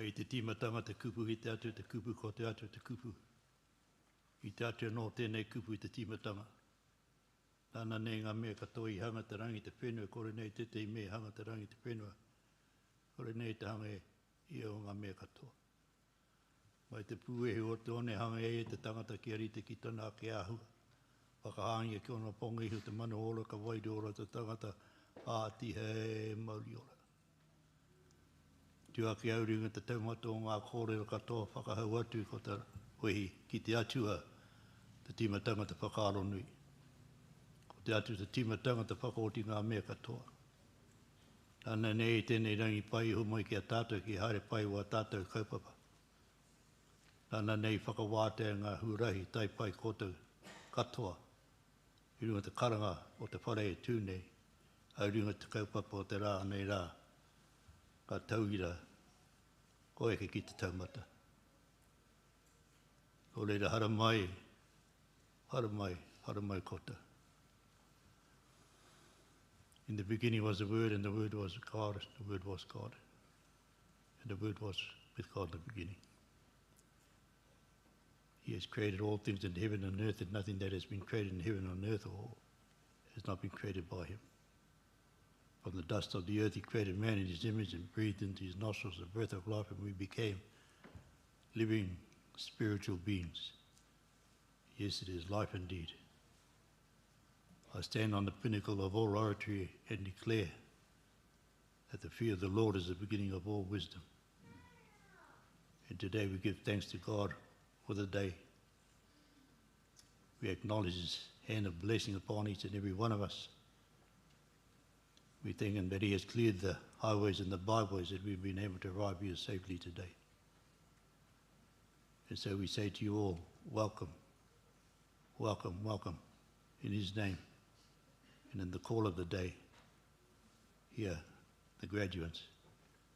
i te timatanga te kupu i te atu, te kupu ko te atu, te kupu. I te atu no tēnei kupu i te timatanga. Nāna nei ngā mea katoa i hanga te rangi te whenua, kore nei te mea hanga te rangi te whenua. Kore nei te hanga i o ngā mea katoa. Mai te pūehe o te one hanga te tangata ki arite ki tana ke ahua. Whakahangia ki ona ponga ihu te manu ora ka waidu ora te tangata āti he mauri ora. Tua ki auringa te taumata o ngā kōrero katoa whakahau atu ko te wehi ki te atua te timatanga te whakaaro nui. Ko te atu te timatanga te whakaoti ngā mea katoa. Ana nei tēnei rangi pai hu mai ki a tātou ki haere pai wa tātou kaupapa. Ana nei whakawātea ngā hurahi tai pai kōtou katoa. I runga te karanga o te whare e tūnei. Au runga te kaupapa o te rā nei rā. Ka tauira koe ke ki te taumata. O reira hara mai kota. In the beginning was the Word, and the Word was God, and the Word was God. And the Word was with God in the beginning. He has created all things in heaven and earth, and nothing that has been created in heaven and earth or has not been created by him. From the dust of the earth he created man in his image and breathed into his nostrils the breath of life, and we became living spiritual beings. Yes, it is life indeed. I stand on the pinnacle of all oratory and declare that the fear of the Lord is the beginning of all wisdom. And today we give thanks to God for the day. We acknowledge his hand of blessing upon each and every one of us. We thank him that he has cleared the highways and the byways that we've been able to arrive here safely today. And so we say to you all, welcome, welcome, welcome in his name. And in the call of the day, here, the graduates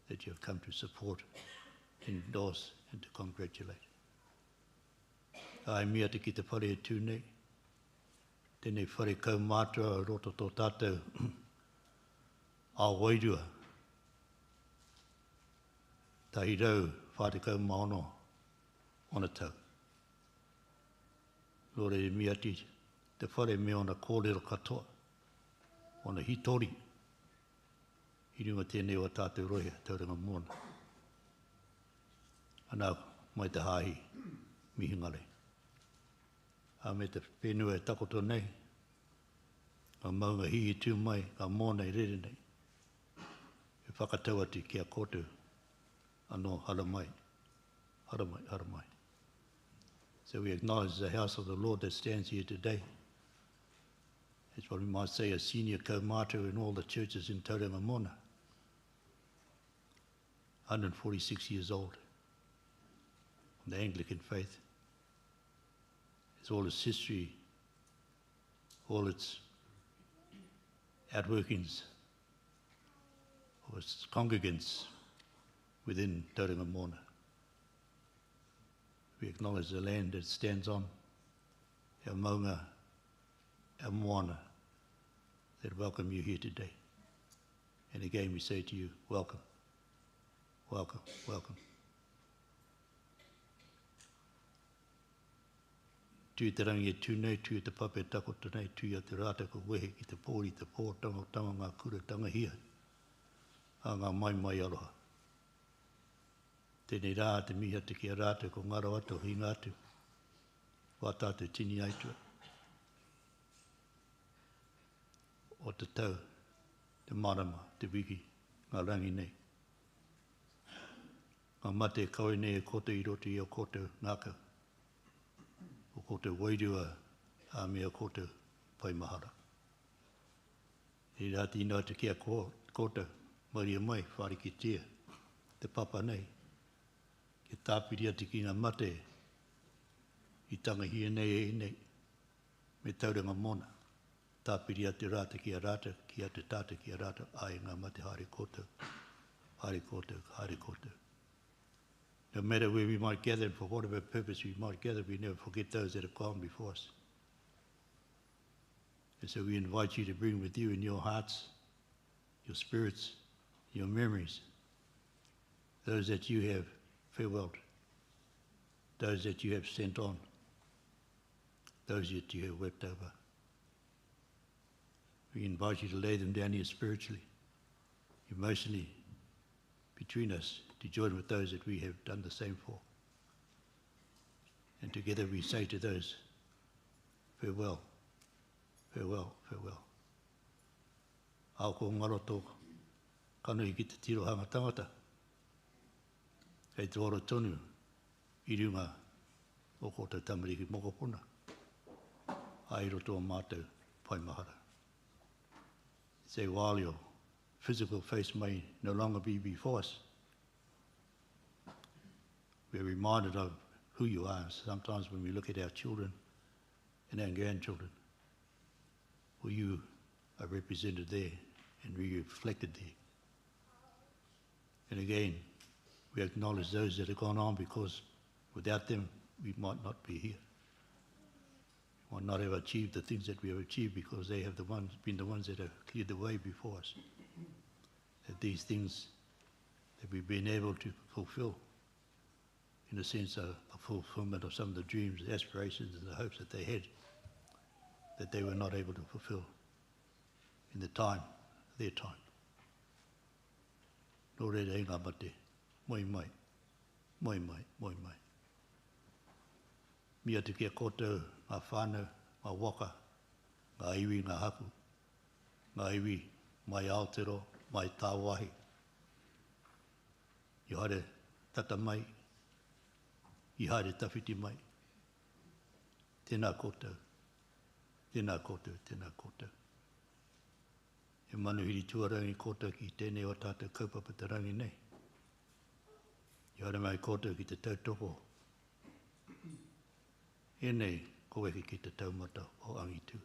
that you have come to support, endorse, and to congratulate. Ai mea te ki te whare e tūnei, tēnei whare kaumātua roto tō tātou a wairua. Tahi rau whātekau maono ona tau. Lore e mea ti, te whare mea ona kōrero katoa, ona hitori. I runga tēnei o tātou roia, tauranga mōna. Anā, mai te hāhi, mihingare. A me te whenua e takoto nei, ka maunga hihi tū mai, ka mōnei rere nei. E whakatau atu ki a kōtou, anō hara mai, hara mai, hara mai. So we acknowledge the house of the Lord that stands here today. It's what we might say a senior kaumātua in all the churches in Tauranga Mona. 146 years old. The Anglican faith. It's all its history, all its outworkings of its congregants within Tauranga Mona. We acknowledge the land that it stands on, our maunga, our moana, that welcome you here today. And again we say to you, welcome, welcome, welcome. Tū te rangi e tūnei, tū te pape takoto nei, tū ia te rāta ko wehe ki te pōri, te pōtanga, tanga ngā kura, tanga hia, a ngā mai mai aroha. Tēnei rā te miha te kia rāta ko ngaro ato, hinga atu, wā tātou tini aitua. O te tau, te marama, te wiki, ngā rangi nei. Ngā mate kawe nei e koto i roto i o koto ngākau. O koutou wairua a mea koutou pai mahara. E rā tīnā te kia koutou, maria mai, whare ki tia, te papa nei, ke tāpiri ati ki ngā mate, i tanga hia nei e nei, me Tauranga Mona, tāpiri ati rāta ki a rāta, ki atu tāta ki a rāta, ai ngā mate haere koutou, haere koutou, haere koutou. No matter where we might gather, for whatever purpose we might gather, we never forget those that have gone before us. And so we invite you to bring with you in your hearts, your spirits, your memories, those that you have farewell. Those that you have sent on, those that you have wept over. We invite you to lay them down here spiritually, emotionally, between us, to join with those that we have done the same for. And together we say to those, farewell, farewell, farewell. Ao ko ngaro tōka, kano I ki te tirohanga tangata, kei te oro tonu, I runga o ko te tamariki mokopuna, ai roto o mātou pai mahara. Say while your physical face may no longer be before us, we're reminded of who you are. Sometimes when we look at our children and our grandchildren, well, you are represented there and reflected there. And again, we acknowledge those that have gone on, because without them, we might not be here. We might not have achieved the things that we have achieved, because they have been the ones that have cleared the way before us. That these things that we've been able to fulfill, in a sense, a fulfillment of some of the dreams, the aspirations, and the hopes that they had, that they were not able to fulfill in their time. Nō reira e ngā mate, moi mai, moi mai, moi mai. Mia te kia koutou, ngā whānau, ngā waka, ngā iwi, ngā haku, ngā iwi, mai Aotearoa, mai Tāwahi. I haere tata mai, I haere tawhiti mai. Tēnā koutou, tēnā koutou, tēnā koutou. E manuhiri tuarangi koutou ki tēnei o tātou kaupapa te rangi nei. I haere mai koutou ki te tautoko. E nei, koe ki te taumata o angitu.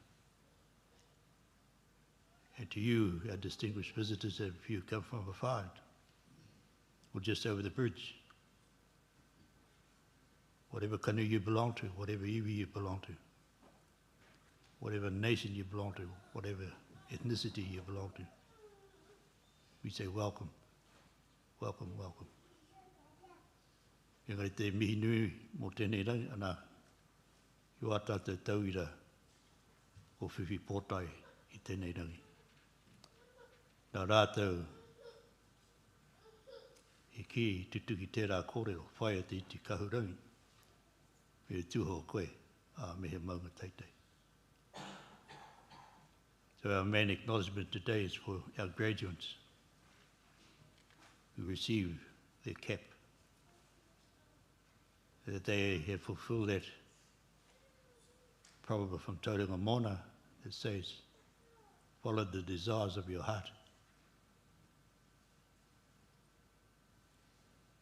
And to you, our distinguished visitors, if you come from afar, or just over the bridge, whatever canoe you belong to, whatever iwi you belong to, whatever nation you belong to, whatever ethnicity you belong to, we say welcome, welcome, welcome. Engari te mihi nui mō tēnei rangi, ana i wā tātou tauira o whiwhi pōtai I tēnei rangi. Nā rātou I ki tutuki tērā kōrero, whai a te iti kahurangi, me tūho koe, a mehe maunga teitei. So our main acknowledgement today is for our graduates who receive their cap, that they have fulfilled that proverb from Tauranga Mona that says, follow the desires of your heart.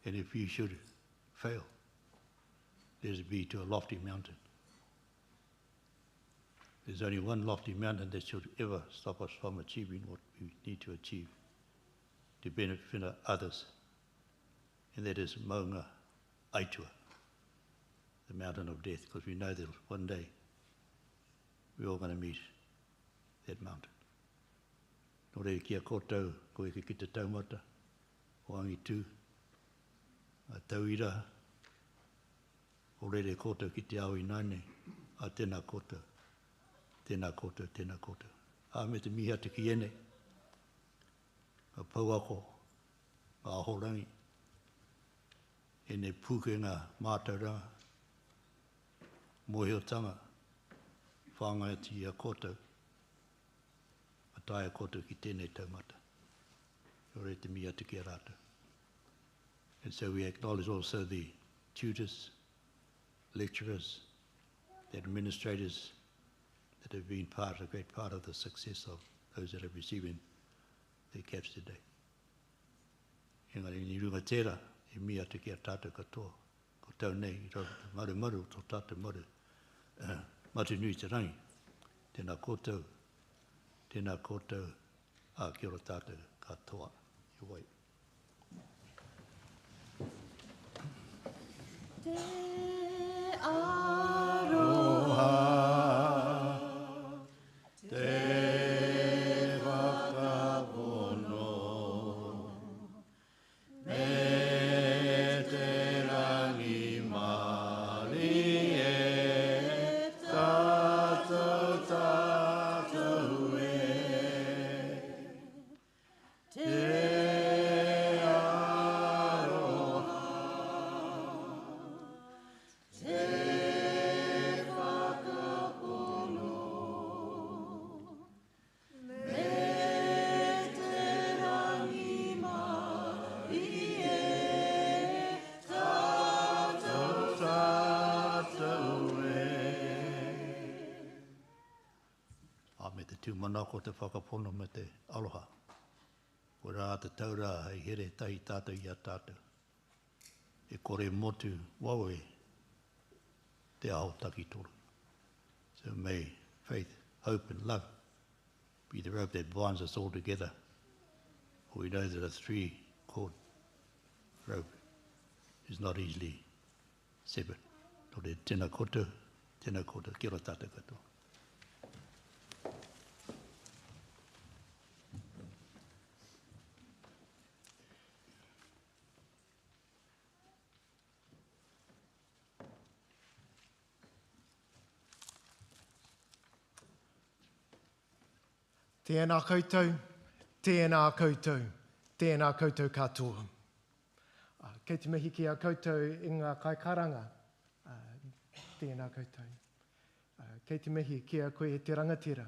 And if you should fail, let it be to a lofty mountain. There's only one lofty mountain that should ever stop us from achieving what we need to achieve to benefit others, and that is Maunga Aitua, the mountain of death, because we know that one day we're all going to meet that mountain. Nō rei kia koutou, koe ki te taumata, o angitu, a tauira, o rei koutou ki te awi nane, a tēnā koutou, tēnā koutou, tēnā koutou. A me te miha te ki ene, a pauako, a ahorangi, ene pūkenga mātauranga, mohiotanga, whāngai ti a koutou, a taia koutou ki tēnei taumata. O rei te miha te ki a rātou. And so we acknowledge also the tutors, lecturers, the administrators that have been a great part of the success of those that are receiving their caps today. Engari ni runga tērā, e mia te ki a tātou katoa, ko tau nei, I rau maru maru, tō tātou maru, matu nui te rangi, tēnā koutou, a kia ora tātou katoa, e wai. Te aroha, te whakapono, me te nā ko te whakapono me te aloha. Ko rā te taura hei here tahi tātou i a tātou. E kore motu wawe te aho taki toru. So may faith, hope and love be the rope that binds us all together. For we know that a three-cord rope is not easily severed. Nō te tēnā koutou, kia ora tātou katoa. Tēnā koutou, tēnā koutou, tēnā koutou katoa. Kei te mihi ki a koutou i ngā kaikaranga, tēnā koutou. Kei te mihi ki a koe te rangatira,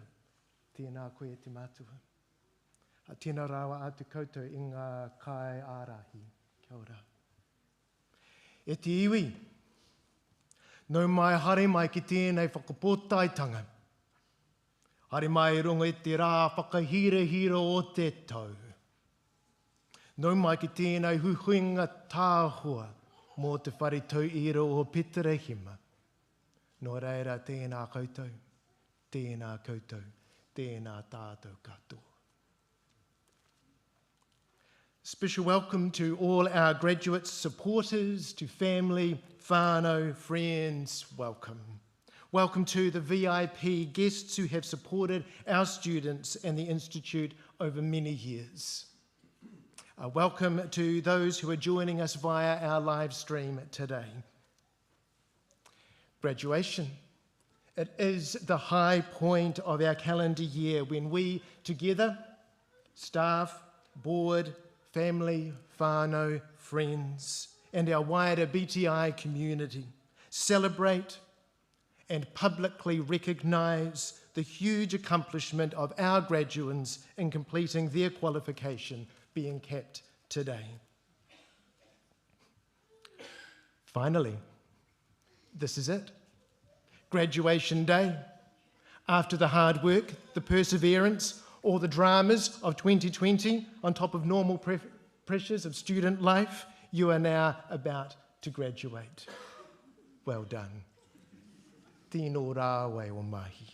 tēnā koe te mātua. Tēnā rawa atu koutou i ngā kai ārahi, kia ora. E te iwi, nau mai hare mai ki tēnei whakapōtaitanga. Hare mai runga i te rā whakahira o te tau. Nau mai ki tēnei huhuinga tāhua mō te whare tau ira o Peterehima. Nō reira tēnā koutou, tēnā koutou, tēnā tātou katoa. Special welcome to all our graduates, supporters, to family, whānau, friends, welcome. Welcome to the VIP guests who have supported our students and the Institute over many years. Welcome to those who are joining us via our live stream today. Graduation. It is the high point of our calendar year when we together, staff, board, family, whānau, friends, and our wider BTI community celebrate and publicly recognise the huge accomplishment of our graduates in completing their qualification being kept today. Finally, this is it. Graduation day. After the hard work, the perseverance, all the dramas of 2020 on top of normal pressures of student life, you are now about to graduate. Well done. Tino rāwe o mahi.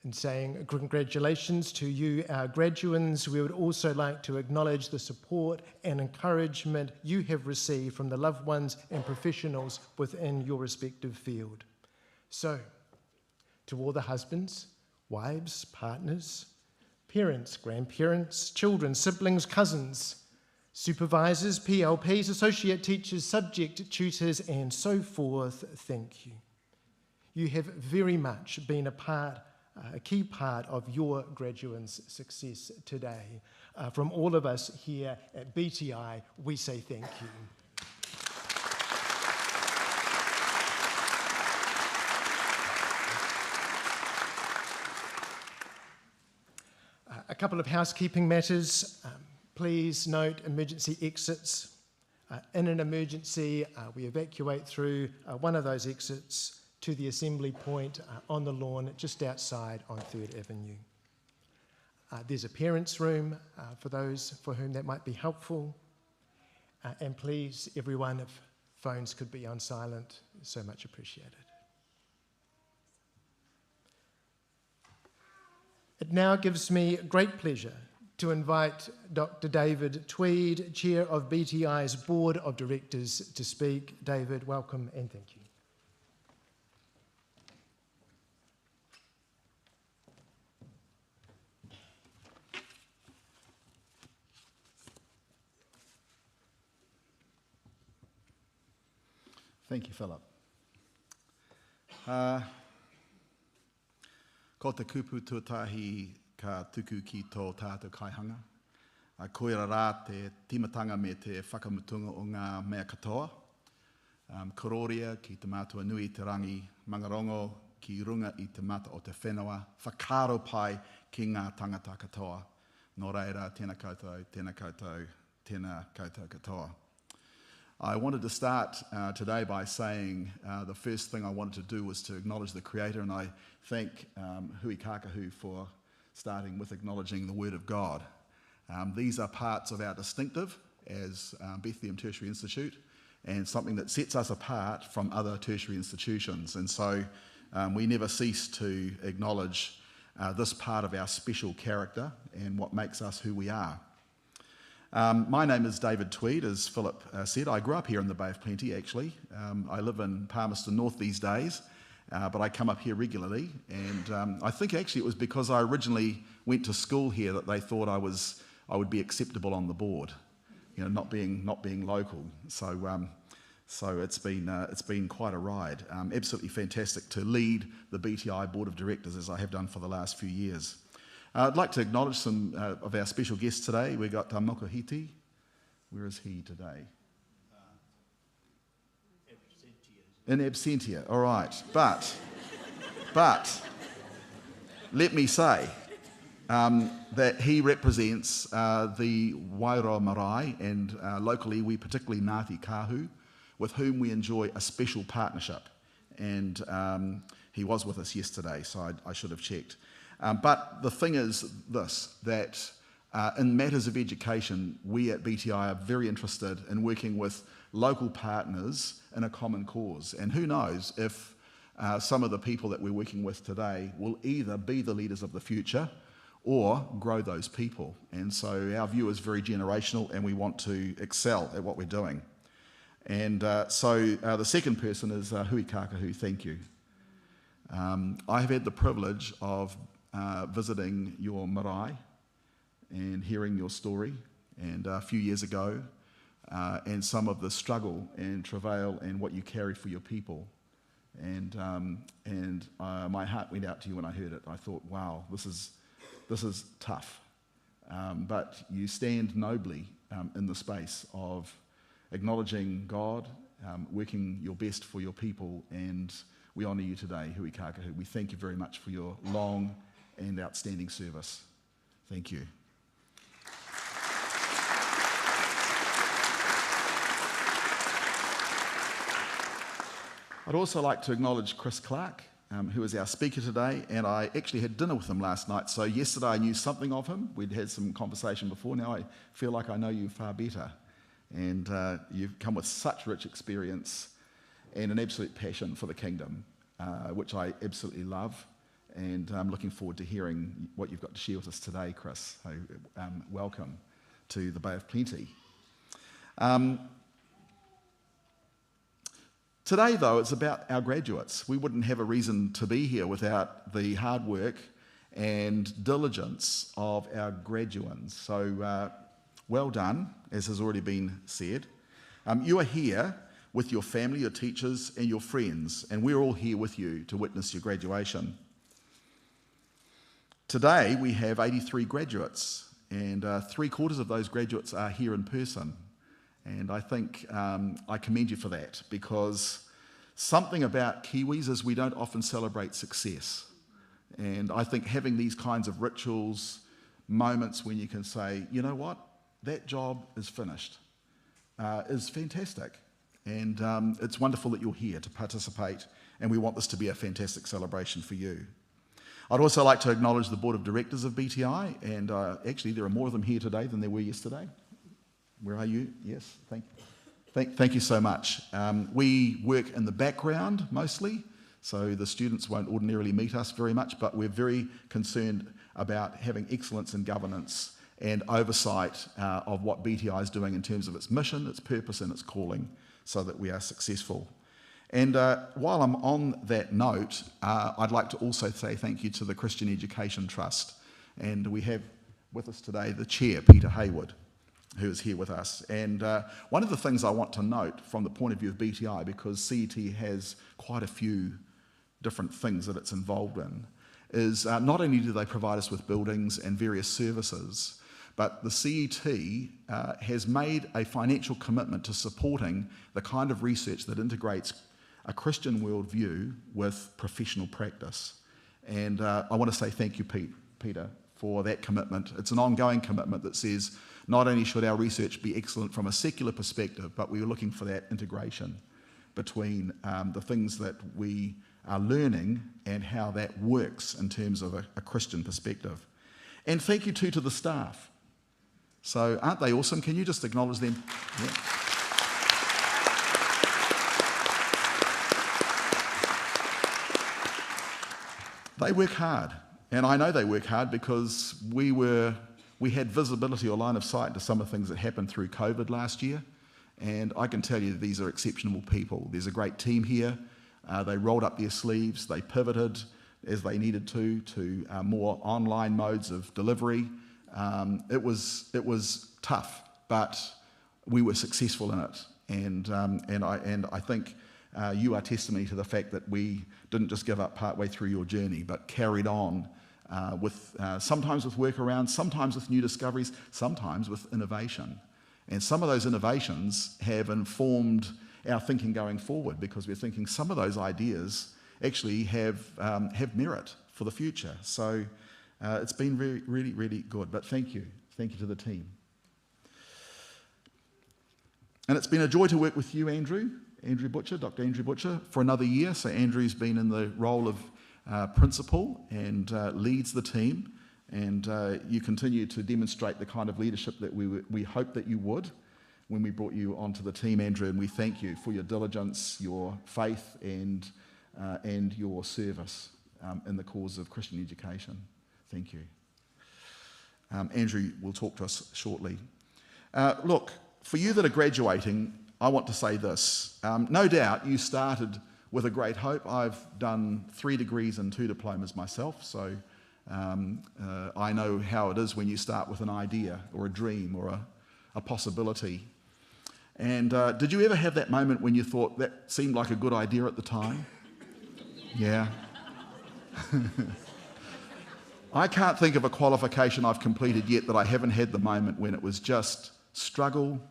In saying congratulations to you, our graduands, we would also like to acknowledge the support and encouragement you have received from the loved ones and professionals within your respective field. So, to all the husbands, wives, partners, parents, grandparents, children, siblings, cousins, supervisors, PLPs, associate teachers, subject tutors, and so forth, thank you. You have very much been a key part of your graduates' success today. From all of us here at BTI, we say thank you. A couple of housekeeping matters. Please note emergency exits. In an emergency, we evacuate through one of those exits to the assembly point on the lawn just outside on 3rd Avenue. There's a parents' room for those for whom that might be helpful. And please, everyone, if phones could be on silent, so much appreciated. It now gives me great pleasure to invite Dr. David Tweed, Chair of BTI's Board of Directors, to speak. David, welcome and thank you. Thank you, Philip. Ko te kupu tuatahi ka tuku ki tō tātou kaihanga. Koira rā te timatanga me te whakamutunga o ngā mea katoa. Kororia ki te mātua nui te rangi, mangarongo ki runga i te mata o te whenua, whakaro pai ki ngā tangata katoa. Nō reira, tēnā koutou, tēnā koutou, tēnā koutou katoa. I wanted to start today by saying the first thing I wanted to do was to acknowledge the Creator, and I thank Hui Kākahu for starting with acknowledging the Word of God. These are parts of our distinctive as Bethlehem Tertiary Institute, and something that sets us apart from other tertiary institutions. And so we never cease to acknowledge this part of our special character and what makes us who we are. My name is David Tweed, as Philip said. I grew up here in the Bay of Plenty, actually. I live in Palmerston North these days, but I come up here regularly. And I think actually it was because I originally went to school here that they thought I would be acceptable on the board, you know, not being local. So it's been quite a ride. Absolutely fantastic to lead the BTI Board of Directors, as I have done for the last few years. I'd like to acknowledge some of our special guests today. We've got Mokohiti. Where is he today? In absentia, all right. But let me say that he represents the Wairoa Marae, and locally we particularly Ngāti Kahu, with whom we enjoy a special partnership. And he was with us yesterday, so I should have checked. But the thing is this, that in matters of education, we at BTI are very interested in working with local partners in a common cause. And who knows if some of the people that we're working with today will either be the leaders of the future or grow those people. And so our view is very generational, and we want to excel at what we're doing. And so the second person is Hui Kākahu. Thank you. I have had the privilege of visiting your marae and hearing your story, and a few years ago, and some of the struggle and travail and what you carry for your people. And my heart went out to you when I heard it. I thought, wow, this is tough. But you stand nobly in the space of acknowledging God, working your best for your people, and we honour you today, Hui Kākahu. We thank you very much for your long and outstanding service. Thank you. I'd also like to acknowledge Chris Clark, who is our speaker today, and I actually had dinner with him last night. So yesterday I knew something of him. We'd had some conversation before. Now I feel like I know you far better. And you've come with such rich experience and an absolute passion for the kingdom, which I absolutely love. And I'm looking forward to hearing what you've got to share with us today, Chris. So welcome to the Bay of Plenty. Today, though, it's about our graduates. We wouldn't have a reason to be here without the hard work and diligence of our graduands. So well done, as has already been said. You are here with your family, your teachers, and your friends, and we're all here with you to witness your graduation. Today, we have 83 graduates, and 3/4 of those graduates are here in person. And I think I commend you for that, because something about Kiwis is we don't often celebrate success. And I think having these kinds of rituals, moments when you can say, you know what, that job is finished, is fantastic. And it's wonderful that you're here to participate, and we want this to be a fantastic celebration for you. I'd also like to acknowledge the Board of Directors of BTI, and actually there are more of them here today than there were yesterday. Where are you? Yes, thank you so much. We work in the background mostly, so the students won't ordinarily meet us very much, but we're very concerned about having excellence in governance and oversight of what BTI is doing in terms of its mission, its purpose, and its calling, so that we are successful. And while I'm on that note, I'd like to also say thank you to the Christian Education Trust. And we have with us today the chair, Peter Hayward, who is here with us. And one of the things I want to note from the point of view of BTI, because CET has quite a few different things that it's involved in, is not only do they provide us with buildings and various services, but the CET has made a financial commitment to supporting the kind of research that integrates a Christian worldview with professional practice. And I want to say thank you, Peter, for that commitment. It's an ongoing commitment that says not only should our research be excellent from a secular perspective, but we are looking for that integration between the things that we are learning and how that works in terms of a Christian perspective. And thank you too to the staff. So aren't they awesome? Can you just acknowledge them? Yeah. They work hard, and I know they work hard because we had visibility or line of sight to some of the things that happened through COVID last year, and I can tell you these are exceptional people. There's a great team here. They rolled up their sleeves, they pivoted as they needed to more online modes of delivery. It was tough, but we were successful in it, and I think you are testimony to the fact that we didn't just give up partway through your journey, but carried on with sometimes with workarounds, sometimes with new discoveries, sometimes with innovation. And some of those innovations have informed our thinking going forward, because we're thinking some of those ideas actually have merit for the future. So it's been really, really, really good. But thank you to the team. And it's been a joy to work with you, Andrew Butcher, Dr. Andrew Butcher, for another year. So Andrew's been in the role of principal and leads the team. And you continue to demonstrate the kind of leadership that we hope that you would when we brought you onto the team, Andrew. And we thank you for your diligence, your faith, and your service in the cause of Christian education. Thank you. Andrew will talk to us shortly. Look, for you that are graduating, I want to say this. No doubt you started with a great hope. I've done 3 degrees and 2 diplomas myself, so I know how it is when you start with an idea or a dream or a possibility. And did you ever have that moment when you thought that seemed like a good idea at the time? Yeah. I can't think of a qualification I've completed yet that I haven't had the moment when it was just struggle.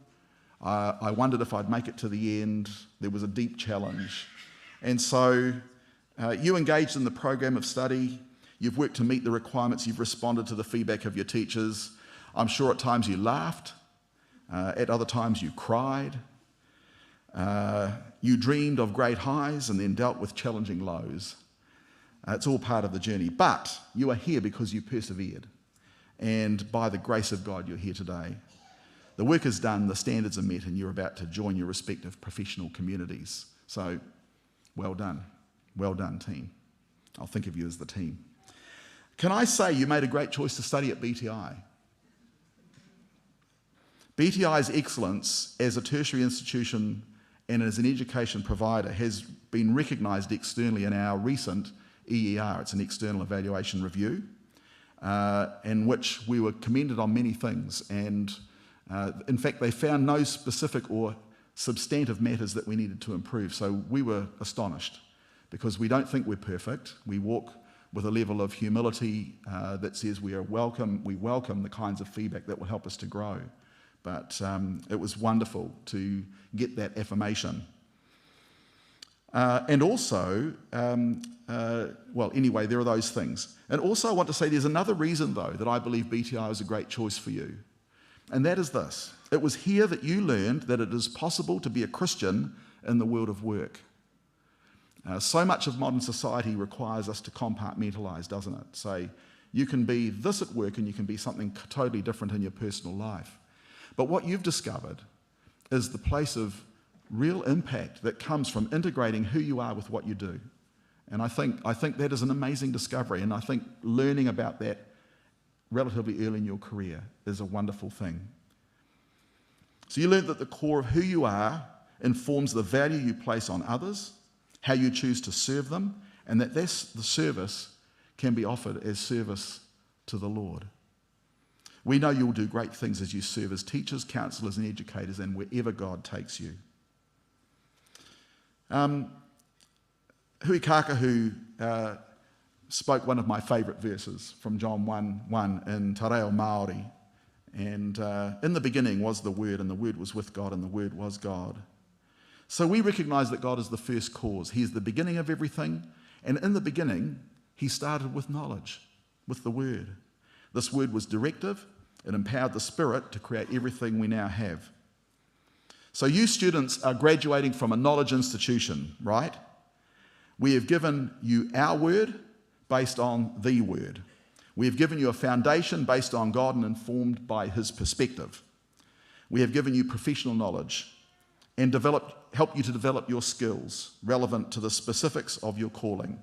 I wondered if I'd make it to the end. There was a deep challenge. And so you engaged in the program of study. You've worked to meet the requirements. You've responded to the feedback of your teachers. I'm sure at times you laughed. At other times you cried. You dreamed of great highs and then dealt with challenging lows. It's all part of the journey. But you are here because you persevered. And by the grace of God, you're here today. The work is done, the standards are met, and you're about to join your respective professional communities. So, well done. Well done, team. I'll think of you as the team. Can I say you made a great choice to study at BTI? BTI's excellence as a tertiary institution and as an education provider has been recognised externally in our recent EER. It's an external evaluation review, in which we were commended on many things. And in fact, they found no specific or substantive matters that we needed to improve. So we were astonished, because we don't think we're perfect. We walk with a level of humility that says we welcome the kinds of feedback that will help us to grow. But it was wonderful to get that affirmation. And also, well, anyway, there are those things. And also I want to say there's another reason, though, that I believe BTI is a great choice for you. And that is this. It was here that you learned that it is possible to be a Christian in the world of work. So much of modern society requires us to compartmentalise, doesn't it? Say, you can be this at work and you can be something totally different in your personal life. But what you've discovered is the place of real impact that comes from integrating who you are with what you do. And I think that is an amazing discovery, and I think learning about that relatively early in your career is a wonderful thing. So you learned that the core of who you are informs the value you place on others, how you choose to serve them, and that the service can be offered as service to the Lord. We know you'll do great things as you serve as teachers, counsellors and educators, and wherever God takes you. Hui Kākahu spoke one of my favourite verses from John 1:1 in Te Reo Māori. And in the beginning was the Word, and the Word was with God, and the Word was God. So we recognise that God is the first cause. He is the beginning of everything. And in the beginning, he started with knowledge, with the Word. This word was directive. It empowered the Spirit to create everything we now have. So you students are graduating from a knowledge institution, right? We have given you our word based on the word. We have given you a foundation based on God and informed by his perspective. We have given you professional knowledge and helped you to develop your skills relevant to the specifics of your calling.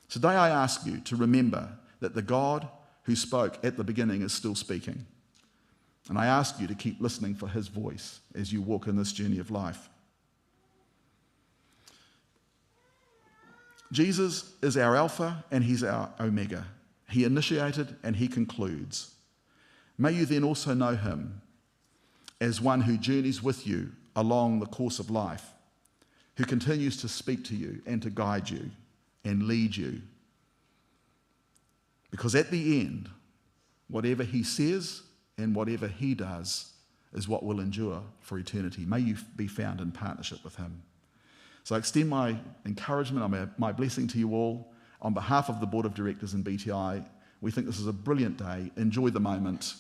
Today I ask you to remember that the God who spoke at the beginning is still speaking. And I ask you to keep listening for his voice as you walk in this journey of life. Jesus is our Alpha and he's our Omega. He initiated and he concludes. May you then also know him as one who journeys with you along the course of life, who continues to speak to you and to guide you and lead you. Because at the end, whatever he says and whatever he does is what will endure for eternity. May you be found in partnership with him. So I extend my encouragement, my blessing to you all. On behalf of the Board of Directors and BTI, we think this is a brilliant day. Enjoy the moment.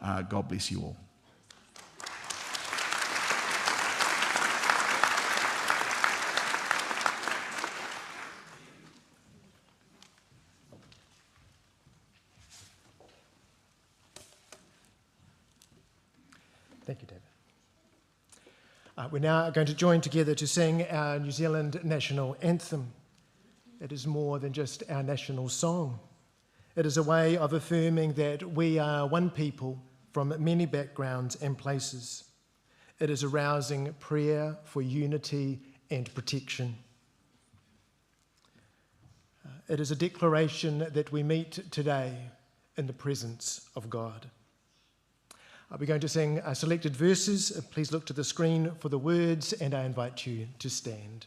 God bless you all. Thank you, David. We're now going to join together to sing our New Zealand national anthem. It is more than just our national song. It is a way of affirming that we are one people from many backgrounds and places. It is a rousing prayer for unity and protection. It is a declaration that we meet today in the presence of God. We're going to sing selected verses. Please look to the screen for the words, and I invite you to stand.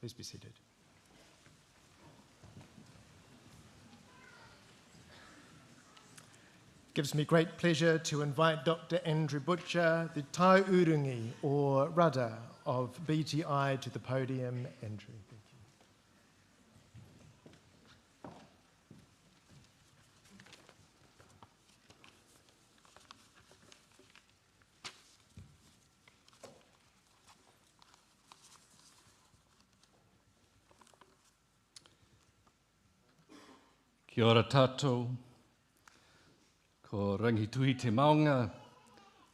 Please be seated. It gives me great pleasure to invite Dr. Andrew Butcher, the Tai Urungi, or Rudder, of BTI to the podium. Andrew, thank you. Kia ora tātou, ko rangituhi te maunga,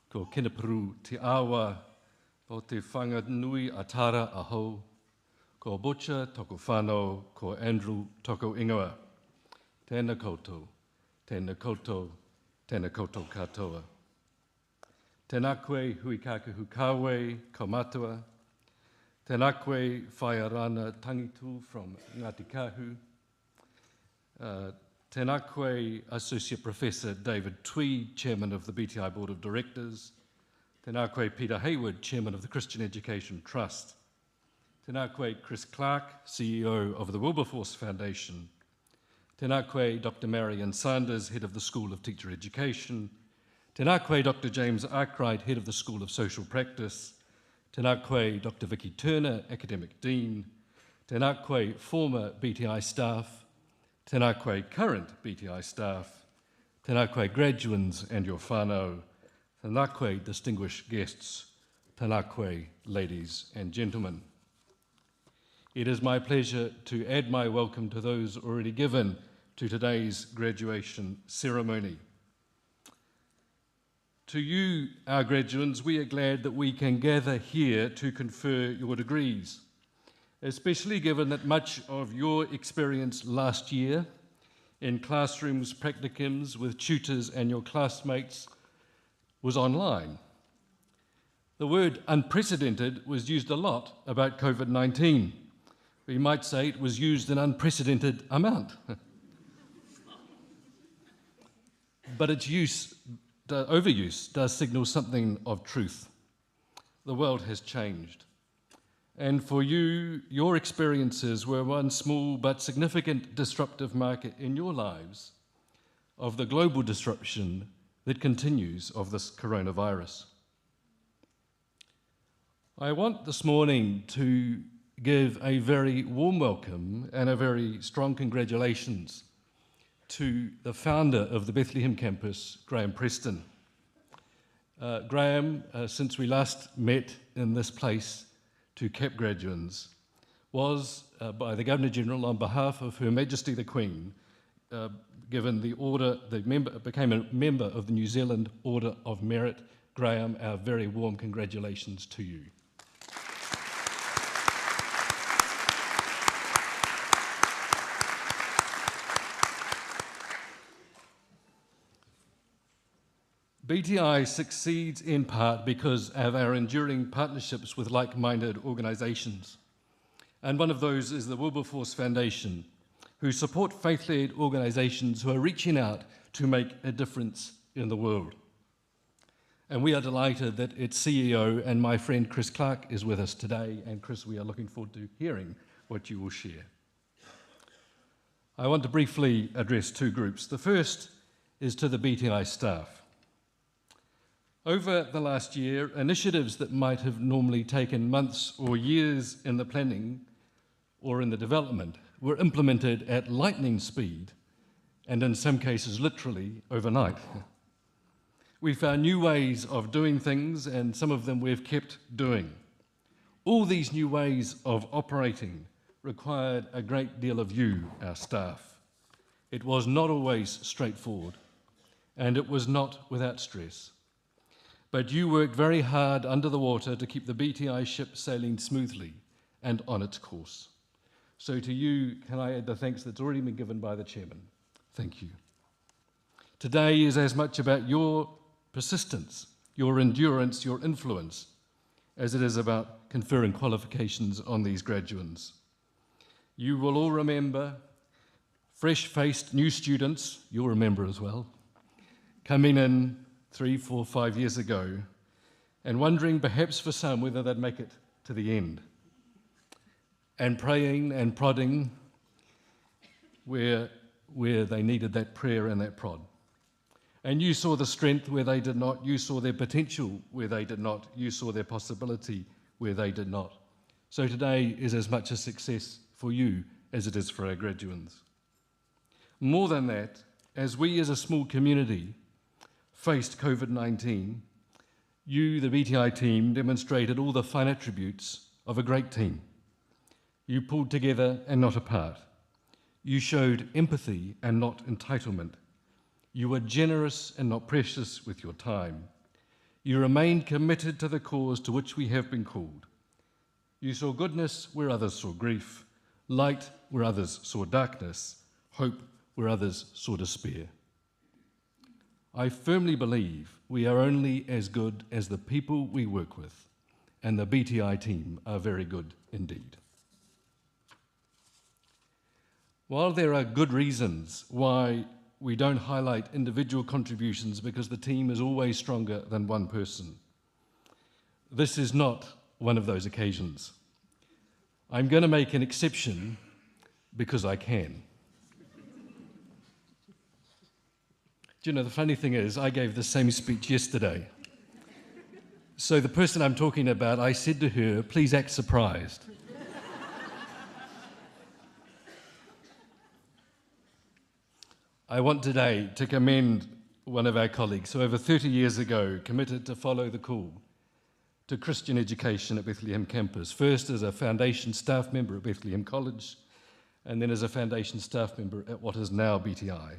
ko Kinapuru te awa, o te whanga nui a Tara ahau, ko Butcher toko whanau, ko Andrew toko ingoa. Tēnā koutou, tēnā koutou, tēnā koutou katoa. Tēnā koe hui kākahu kāwe, ko matua. Tēnā koe whaiarana tangitu from Ngāti Kahu. Tēnā koe Associate Professor David Tweed, Chairman of the BTI Board of Directors. Tēnā koe Peter Hayward, Chairman of the Christian Education Trust. Tēnā koe Chris Clark, CEO of the Wilberforce Foundation. Tēnā koe Dr. Marion Sanders, Head of the School of Teacher Education. Tēnā koe Dr. James Arkwright, Head of the School of Social Practice. Tēnā koe Dr. Vicky Turner, Academic Dean. Tēnā koe former BTI staff. Tēnā koe current BTI staff. Tēnā koe graduands and your whānau. Tēnā koe distinguished guests. Tēnā koe ladies and gentlemen. It is my pleasure to add my welcome to those already given to today's graduation ceremony. To you, our graduands, we are glad that we can gather here to confer your degrees, especially given that much of your experience last year in classrooms, practicums with tutors and your classmates was online. The word unprecedented was used a lot about COVID-19. We might say it was used an unprecedented amount. But its overuse does signal something of truth. The world has changed. And for you, your experiences were one small but significant disruptive marker in your lives of the global disruption that continues of this coronavirus. I want this morning to give a very warm welcome and a very strong congratulations to the founder of the Bethlehem campus, Graham Preston. Graham, since we last met in this place to cap graduands, was by the Governor-General on behalf of Her Majesty the Queen given the order, became a member of the New Zealand Order of Merit. Graham, our very warm congratulations to you. BTI succeeds in part because of our enduring partnerships with like-minded organisations. And one of those is the Wilberforce Foundation, who support faith-led organisations who are reaching out to make a difference in the world. And we are delighted that its CEO and my friend Chris Clark is with us today. And Chris, we are looking forward to hearing what you will share. I want to briefly address two groups. The first is to the BTI staff. Over the last year, initiatives that might have normally taken months or years in the planning or in the development were implemented at lightning speed and in some cases literally overnight. We found new ways of doing things and some of them we've kept doing. All these new ways of operating required a great deal of you, our staff. It was not always straightforward and it was not without stress. But you worked very hard under the water to keep the BTI ship sailing smoothly and on its course. So to you, can I add the thanks that's already been given by the chairman? Thank you. Today is as much about your persistence, your endurance, your influence, as it is about conferring qualifications on these graduands. You will all remember fresh-faced new students, you'll remember as well, coming in 3, 4, 5 years ago, and wondering perhaps for some whether they'd make it to the end, and praying and prodding where they needed that prayer and that prod. And you saw the strength where they did not, you saw their potential where they did not, you saw their possibility where they did not. So today is as much a success for you as it is for our graduates. More than that, as we as a small community faced COVID-19, you, the BTI team, demonstrated all the fine attributes of a great team. You pulled together and not apart. You showed empathy and not entitlement. You were generous and not precious with your time. You remained committed to the cause to which we have been called. You saw goodness where others saw grief, light where others saw darkness, hope where others saw despair. I firmly believe we are only as good as the people we work with, and the BTI team are very good indeed. While there are good reasons why we don't highlight individual contributions because the team is always stronger than one person, this is not one of those occasions. I'm going to make an exception because I can. Do you know, the funny thing is, I gave the same speech yesterday. So the person I'm talking about, I said to her, please act surprised. I want today to commend one of our colleagues who over 30 years ago committed to follow the call to Christian education at Bethlehem campus, first as a foundation staff member at Bethlehem College, and then as a foundation staff member at what is now BTI.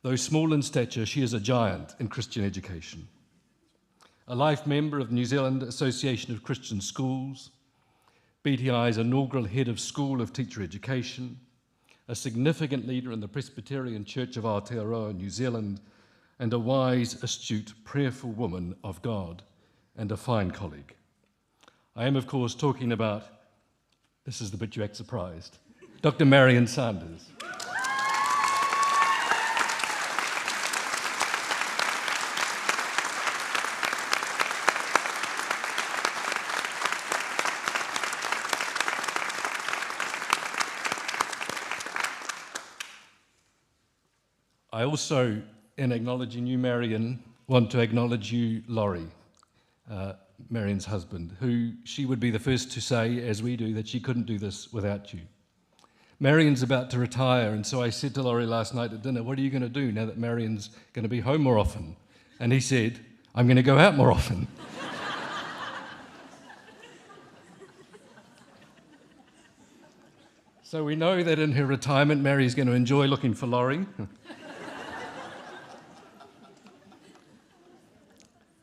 Though small in stature, she is a giant in Christian education. A life member of the New Zealand Association of Christian Schools, BTI's inaugural head of School of Teacher Education, a significant leader in the Presbyterian Church of Aotearoa, New Zealand, and a wise, astute, prayerful woman of God, and a fine colleague. I am, of course, talking about, this is the bit you act surprised, Dr. Marion Sanders. I also, in acknowledging you, Marion, want to acknowledge you, Laurie, Marion's husband, who she would be the first to say, as we do, that she couldn't do this without you. Marion's about to retire, and so I said to Laurie last night at dinner, what are you going to do now that Marion's going to be home more often? And he said, I'm going to go out more often. So we know that in her retirement, Mary's going to enjoy looking for Laurie.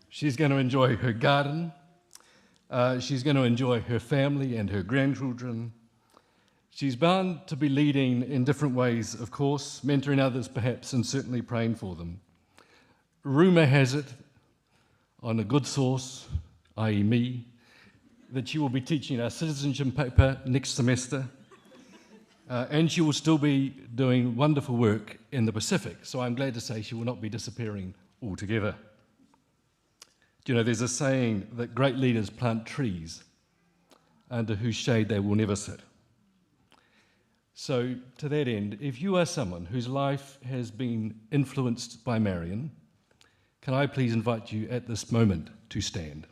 She's going to enjoy her garden. She's going to enjoy her family and her grandchildren. She's bound to be leading in different ways, of course, mentoring others perhaps, and certainly praying for them. Rumour has it, on a good source, i.e. me, that she will be teaching our citizenship paper next semester, and she will still be doing wonderful work in the Pacific, so I'm glad to say she will not be disappearing altogether. Do you know, there's a saying that great leaders plant trees under whose shade they will never sit. So, to that end, if you are someone whose life has been influenced by Marion, can I please invite you at this moment to stand?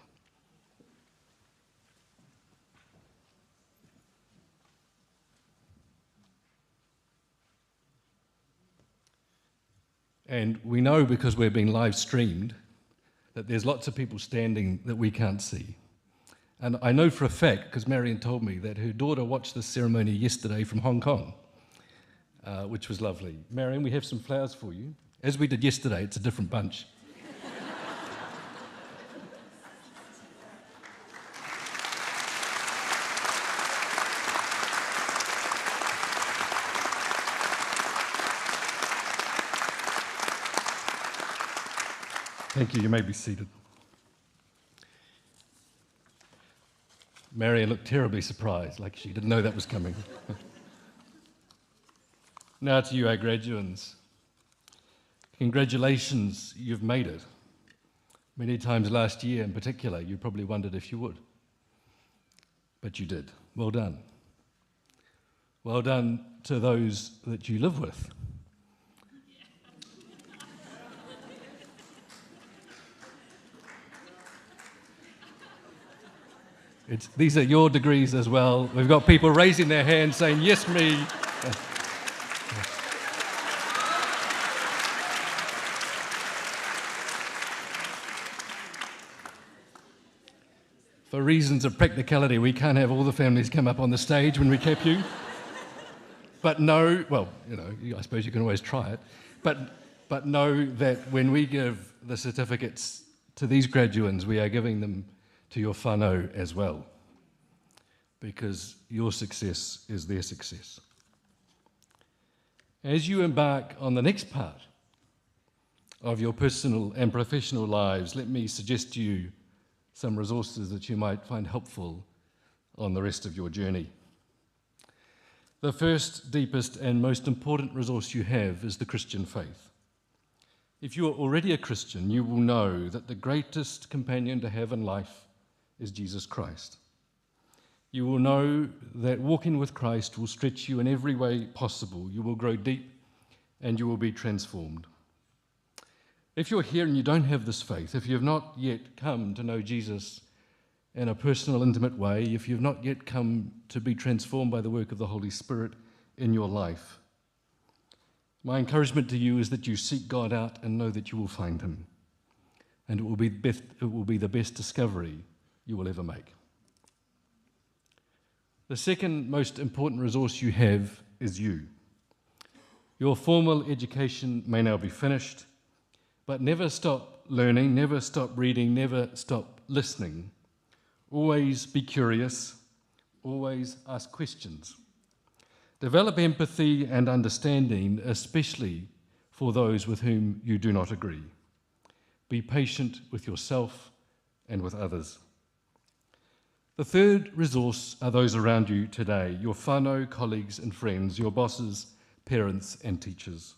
And we know, because we're being live streamed, that there's lots of people standing that we can't see. And I know for a fact, because Marion told me, that her daughter watched this ceremony yesterday from Hong Kong, which was lovely. Marion, we have some flowers for you. As we did yesterday, it's a different bunch. Thank you. You may be seated. Marion looked terribly surprised, like she didn't know that was coming. Now to you, our graduates. Congratulations, you've made it. Many times last year in particular, you probably wondered if you would. But you did. Well done. Well done to those that you live with. These are your degrees as well. We've got people raising their hands saying, yes, me. For reasons of practicality, we can't have all the families come up on the stage when we cap you. But know, well, I suppose you can always try it, but know that when we give the certificates to these graduates, we are giving them to your whānau as well, because your success is their success. As you embark on the next part of your personal and professional lives, let me suggest to you some resources that you might find helpful on the rest of your journey. The first, deepest, and most important resource you have is the Christian faith. If you are already a Christian, you will know that the greatest companion to have in life is Jesus Christ. You will know that walking with Christ will stretch you in every way possible. You will grow deep and you will be transformed. If you're here and you don't have this faith, if you have not yet come to know Jesus in a personal, intimate way, if you've not yet come to be transformed by the work of the Holy Spirit in your life, my encouragement to you is that you seek God out and know that you will find him. And it will be the best discovery you will ever make. The second most important resource you have is you. Your formal education may now be finished, but never stop learning, never stop reading, never stop listening. Always be curious, always ask questions. Develop empathy and understanding, especially for those with whom you do not agree. Be patient with yourself and with others. The third resource are those around you today, your whānau, colleagues and friends, your bosses, parents and teachers.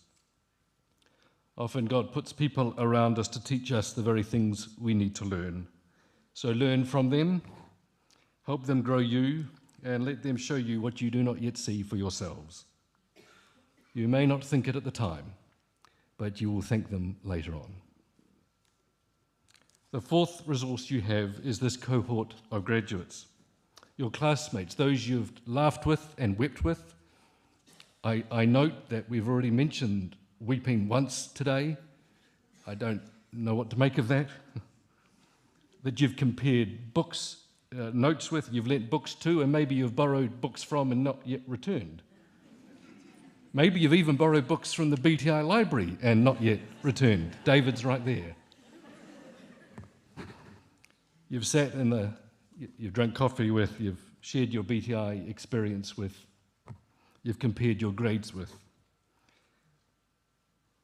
Often God puts people around us to teach us the very things we need to learn. So learn from them, help them grow you, and let them show you what you do not yet see for yourselves. You may not think it at the time, but you will thank them later on. The fourth resource you have is this cohort of graduates, your classmates, those you've laughed with and wept with. I note that we've already mentioned weeping once today. I don't know what to make of that. That you've compared books, notes with, you've lent books to, and maybe you've borrowed books from and not yet returned. Maybe you've even borrowed books from the BTI library and not yet returned. David's right there. You've sat you've drunk coffee with, you've shared your BTI experience with, you've compared your grades with.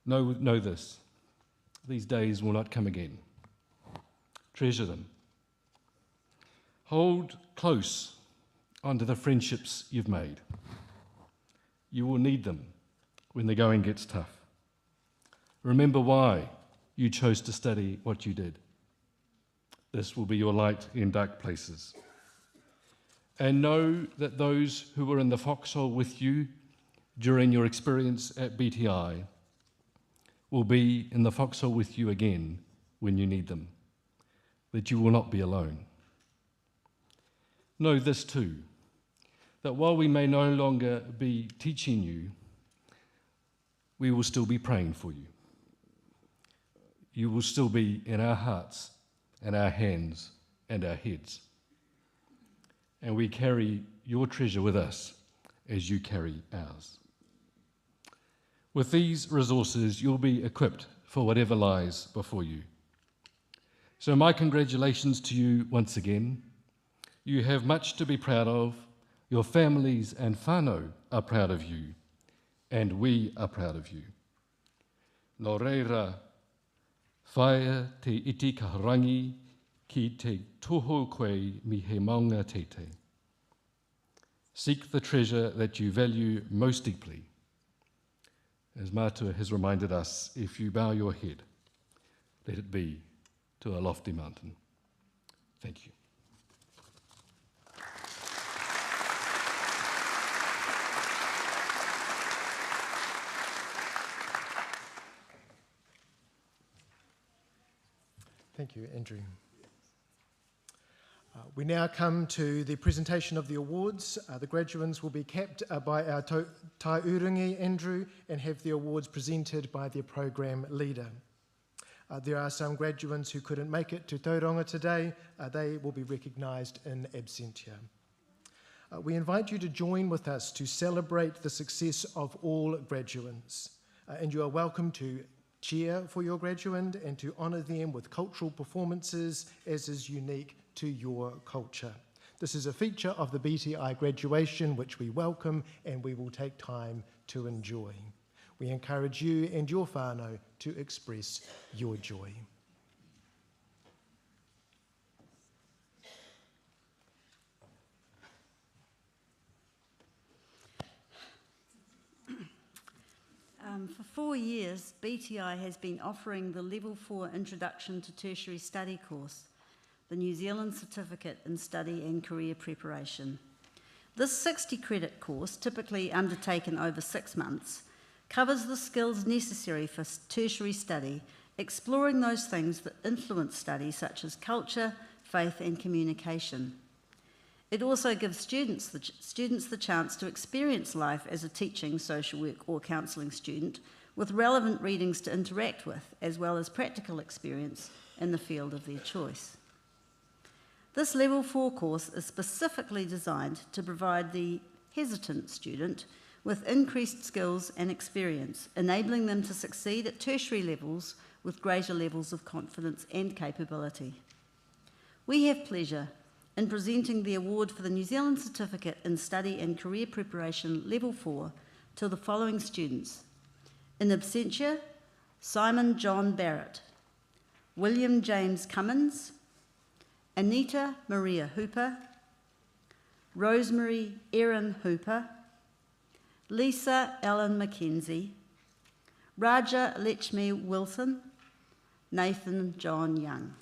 Know this, these days will not come again. Treasure them. Hold close onto the friendships you've made. You will need them when the going gets tough. Remember why you chose to study what you did. This will be your light in dark places. And know that those who were in the foxhole with you during your experience at BTI will be in the foxhole with you again when you need them, that you will not be alone. Know this too, that while we may no longer be teaching you, we will still be praying for you. You will still be in our hearts and our hands and our heads. And we carry your treasure with us as you carry ours. With these resources, you'll be equipped for whatever lies before you. So my congratulations to you once again. You have much to be proud of. Your families and whānau are proud of you, and we are proud of you. Nō reira, whaia te iti kaharangi ki te toho koe mi he maunga tete. Seek the treasure that you value most deeply. As Mātua has reminded us, if you bow your head, let it be to a lofty mountain. Thank you. Thank you, Andrew. We now come to the presentation of the awards. The graduates will be capped by our Tai Urungi, Andrew, and have the awards presented by their program leader. There are some graduates who couldn't make it to Tauranga today. They will be recognised in absentia. We invite you to join with us to celebrate the success of all graduates. And you are welcome to cheer for your graduate and to honour them with cultural performances as is unique to your culture. This is a feature of the BTI graduation which we welcome and we will take time to enjoy. We encourage you and your whānau to express your joy. For 4 years, BTI has been offering the Level 4 Introduction to Tertiary Study course, the New Zealand Certificate in Study and Career Preparation. This 60-credit course, typically undertaken over 6 months, covers the skills necessary for tertiary study, exploring those things that influence study, such as culture, faith and communication. It also gives students the chance to experience life as a teaching, social work or counselling student with relevant readings to interact with, as well as practical experience in the field of their choice. This Level 4 course is specifically designed to provide the hesitant student with increased skills and experience, enabling them to succeed at tertiary levels with greater levels of confidence and capability. We have pleasure in presenting the award for the New Zealand Certificate in Study and Career Preparation Level 4 to the following students. In absentia, Simon John Barrett, William James Cummins, Anita Maria Hooper, Rosemary Erin Hooper, Lisa Ellen Mackenzie, Raja Lechmi Wilson, Nathan John Young.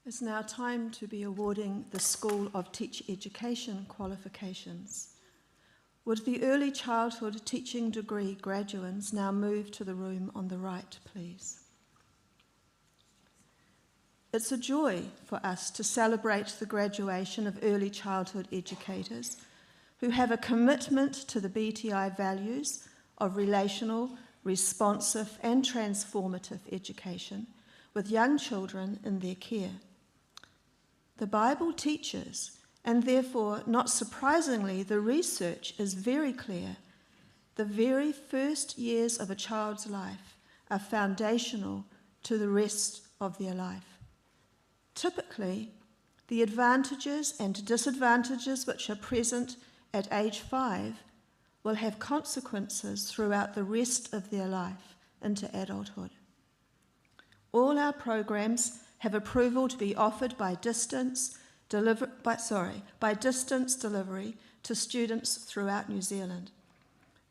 It's now time to be awarding the School of Teacher Education qualifications. Would the Early Childhood Teaching Degree graduates now move to the room on the right, please? It's a joy for us to celebrate the graduation of early childhood educators who have a commitment to the BTI values of relational, responsive and transformative education with young children in their care. The Bible teaches, and therefore, not surprisingly, the research is very clear. The very first years of a child's life are foundational to the rest of their life. Typically, the advantages and disadvantages which are present at age 5 will have consequences throughout the rest of their life into adulthood. All our programs have approval to be offered by distance delivery to students throughout New Zealand.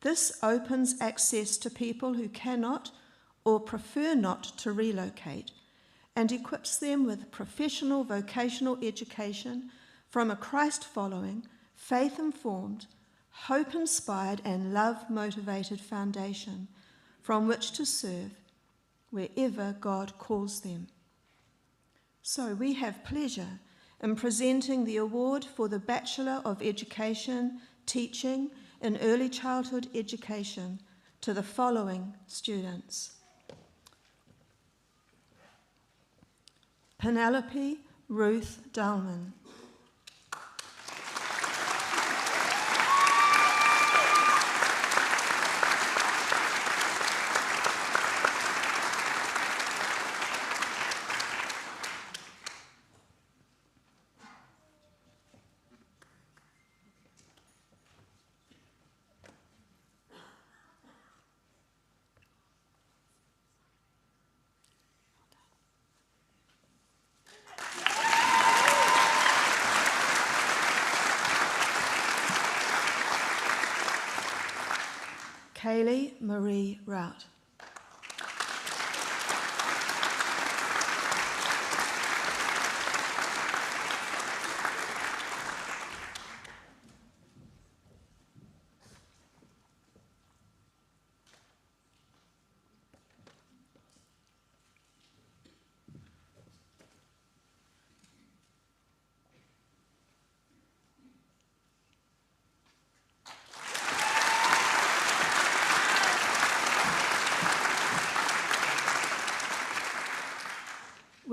This opens access to people who cannot or prefer not to relocate and equips them with professional vocational education from a Christ-following, faith-informed, hope-inspired and love-motivated foundation from which to serve wherever God calls them. So we have pleasure in presenting the award for the Bachelor of Education, Teaching in Early Childhood Education to the following students. Penelope Ruth Dalman. Kaylee Marie Rout.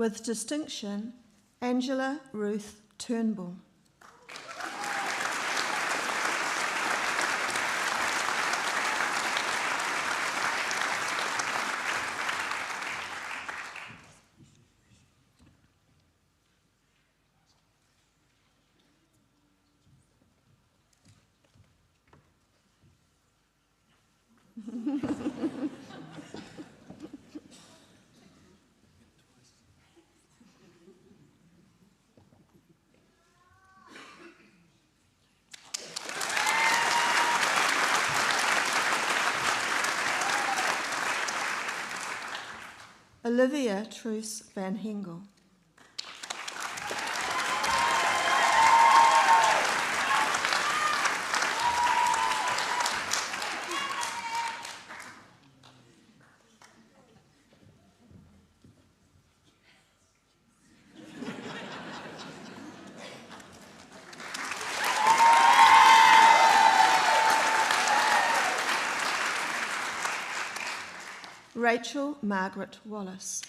With distinction, Angela Ruth Turnbull. Olivia Truce van Hengel. Rachel Margaret Wallace.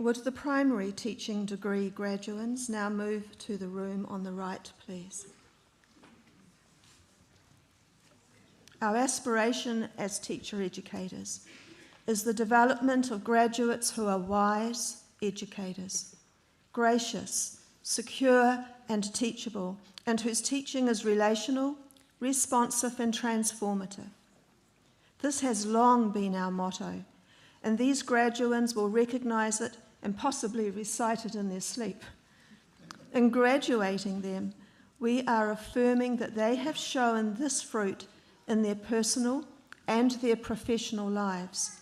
Would the primary teaching degree graduands now move to the room on the right, please? Our aspiration as teacher educators is the development of graduates who are wise educators, gracious, secure and teachable, and whose teaching is relational, responsive and transformative. This has long been our motto, and these graduands will recognise it and possibly recite it in their sleep. In graduating them, we are affirming that they have shown this fruit in their personal and their professional lives.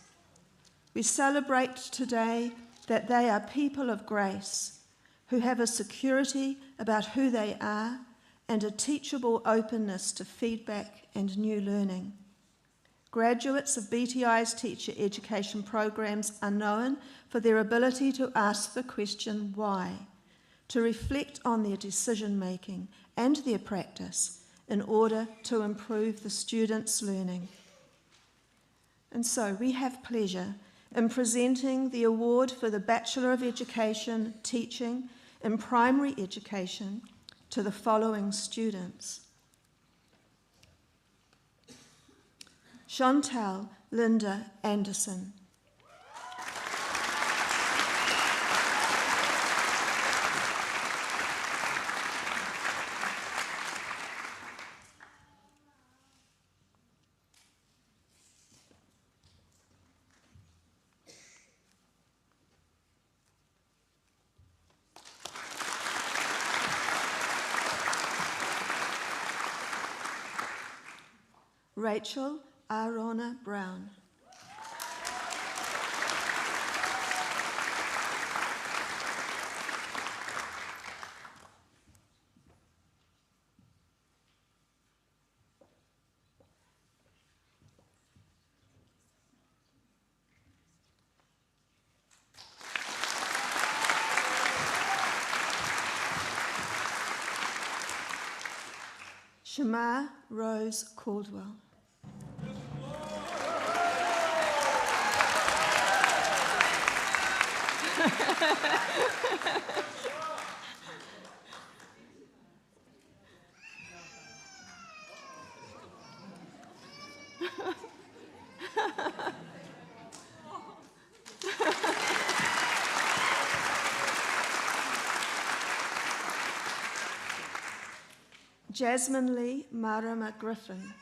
We celebrate today that they are people of grace who have a security about who they are and a teachable openness to feedback and new learning. Graduates of BTI's teacher education programs are known for their ability to ask the question why, to reflect on their decision-making and their practice in order to improve the students' learning. And so we have pleasure in presenting the award for the Bachelor of Education Teaching in Primary Education to the following students. Chantal Linda Anderson. Rachel Arona Brown. Shema Rose Caldwell. Jasmine Lee Marama Griffin.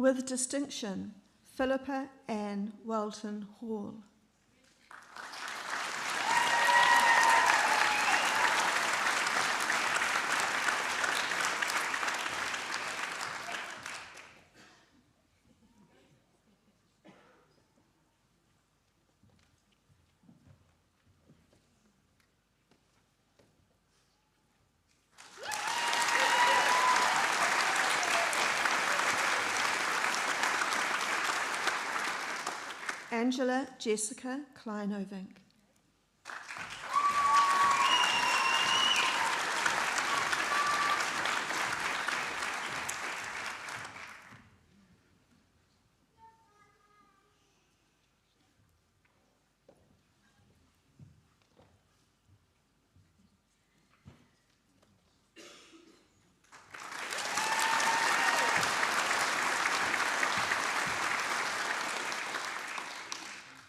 With distinction, Philippa Ann Welton Hall. Angela Jessica Kleinovink.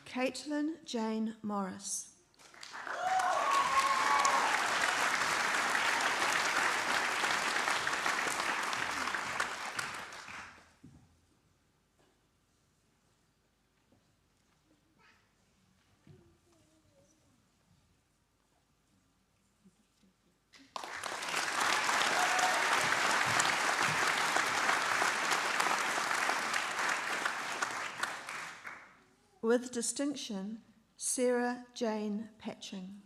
Caitlin Jane Morris. With distinction, Sarah Jane Patching.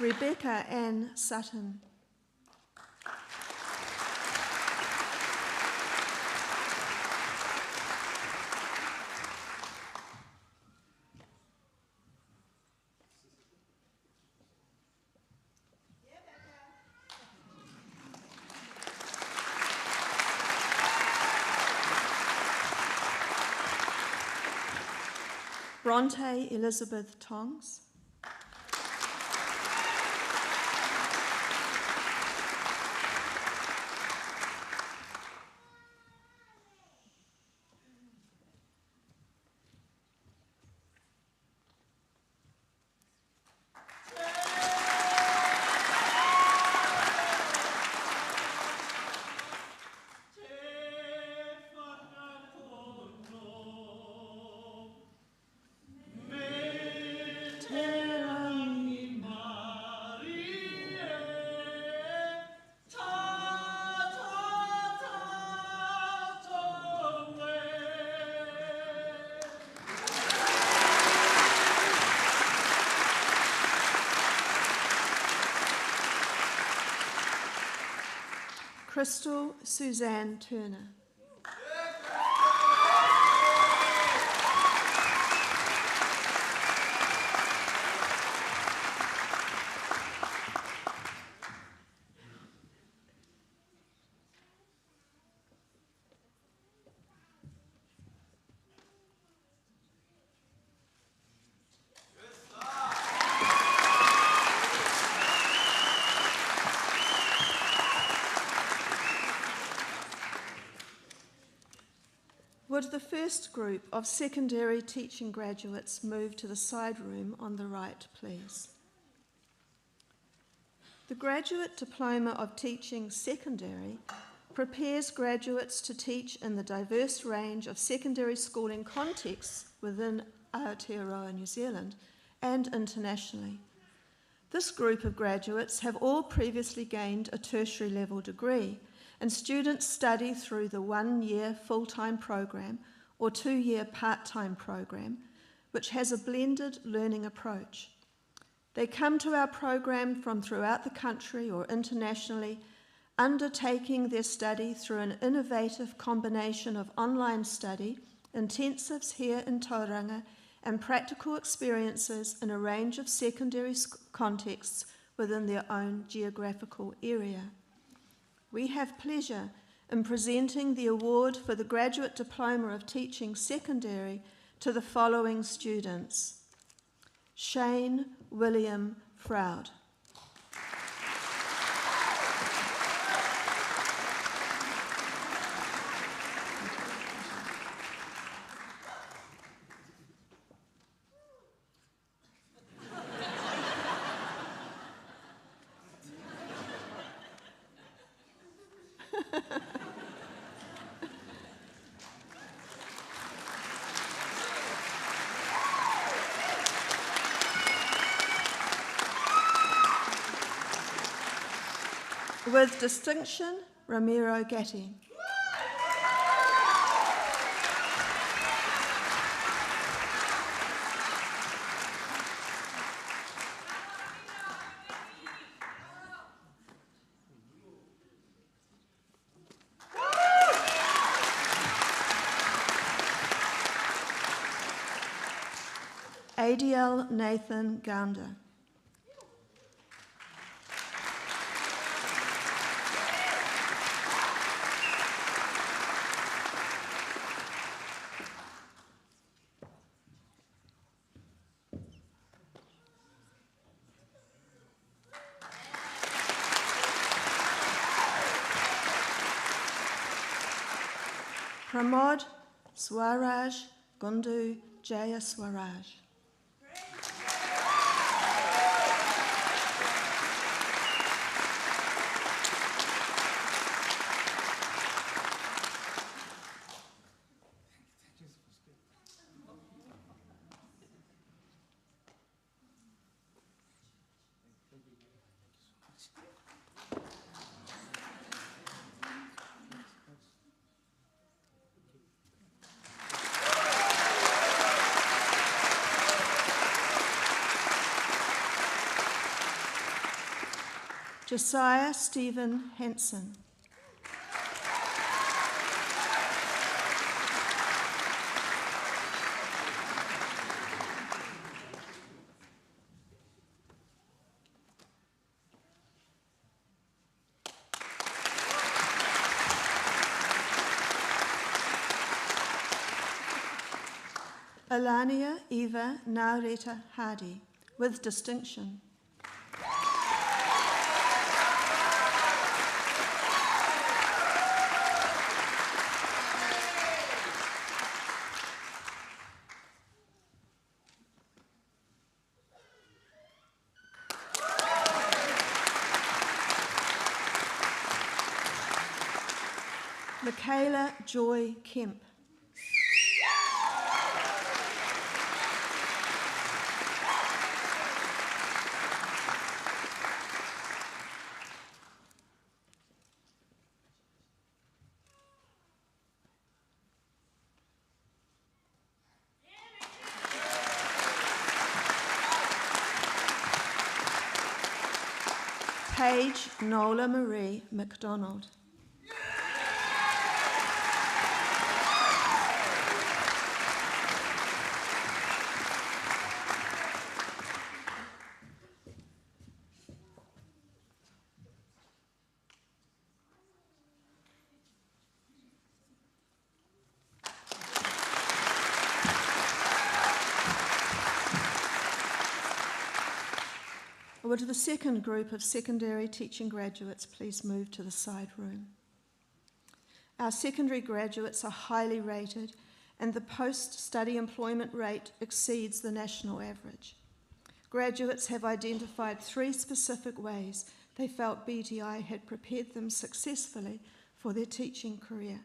Rebecca Ann Sutton. Bronte Elizabeth Tongs. Crystal Suzanne Turner. Would the first group of secondary teaching graduates move to the side room on the right, please? The Graduate Diploma of Teaching Secondary prepares graduates to teach in the diverse range of secondary schooling contexts within Aotearoa, New Zealand, and internationally. This group of graduates have all previously gained a tertiary level degree, and students study through the 1-year full-time program or 2-year part-time program, which has a blended learning approach. They come to our program from throughout the country or internationally, undertaking their study through an innovative combination of online study, intensives here in Tauranga, and practical experiences in a range of secondary contexts within their own geographical area. We have pleasure in presenting the award for the Graduate Diploma of Teaching Secondary to the following students: Shane William Froud. With distinction, Ramiro Gatti. ADL Nathan Gounder. Pramod Swaraj Gundu Jaya Swaraj. Josiah Stephen Henson. Alania Eva Naureta Hardy, with distinction. Michaela Joy Kemp. Paige Nola Marie McDonald. Would the second group of secondary teaching graduates please move to the side room? Our secondary graduates are highly rated, and the post-study employment rate exceeds the national average. Graduates have identified 3 specific ways they felt BTI had prepared them successfully for their teaching career.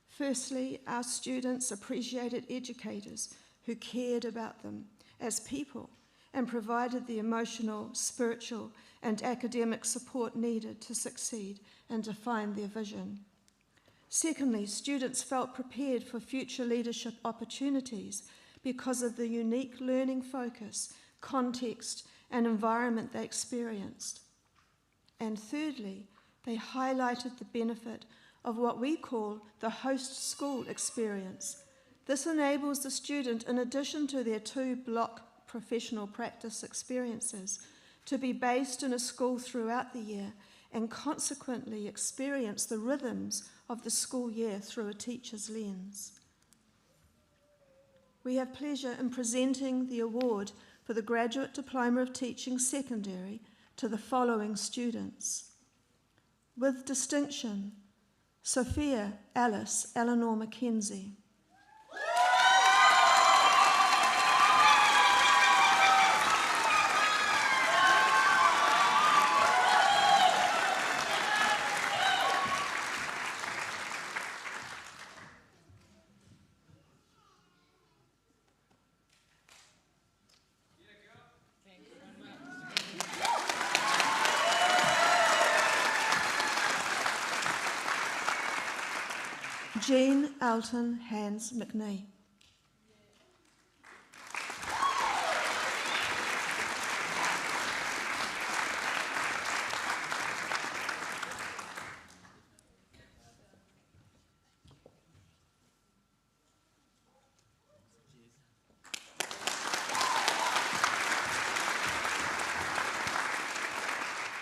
Firstly, our students appreciated educators who cared about them as people and provided the emotional, spiritual, and academic support needed to succeed and define their vision. Secondly, students felt prepared for future leadership opportunities because of the unique learning focus, context, and environment they experienced. And thirdly, they highlighted the benefit of what we call the host school experience. This enables the student, in addition to their 2-block professional practice experiences, to be based in a school throughout the year and consequently experience the rhythms of the school year through a teacher's lens. We have pleasure in presenting the award for the Graduate Diploma of Teaching Secondary to the following students. With distinction, Sophia Alice Eleanor Mackenzie. Jean Alton Hans McNee.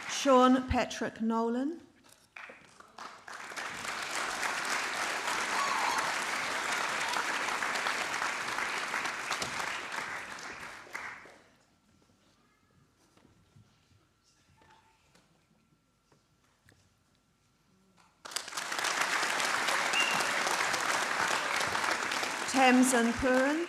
Sean Patrick Nolan. Tamsin Purin.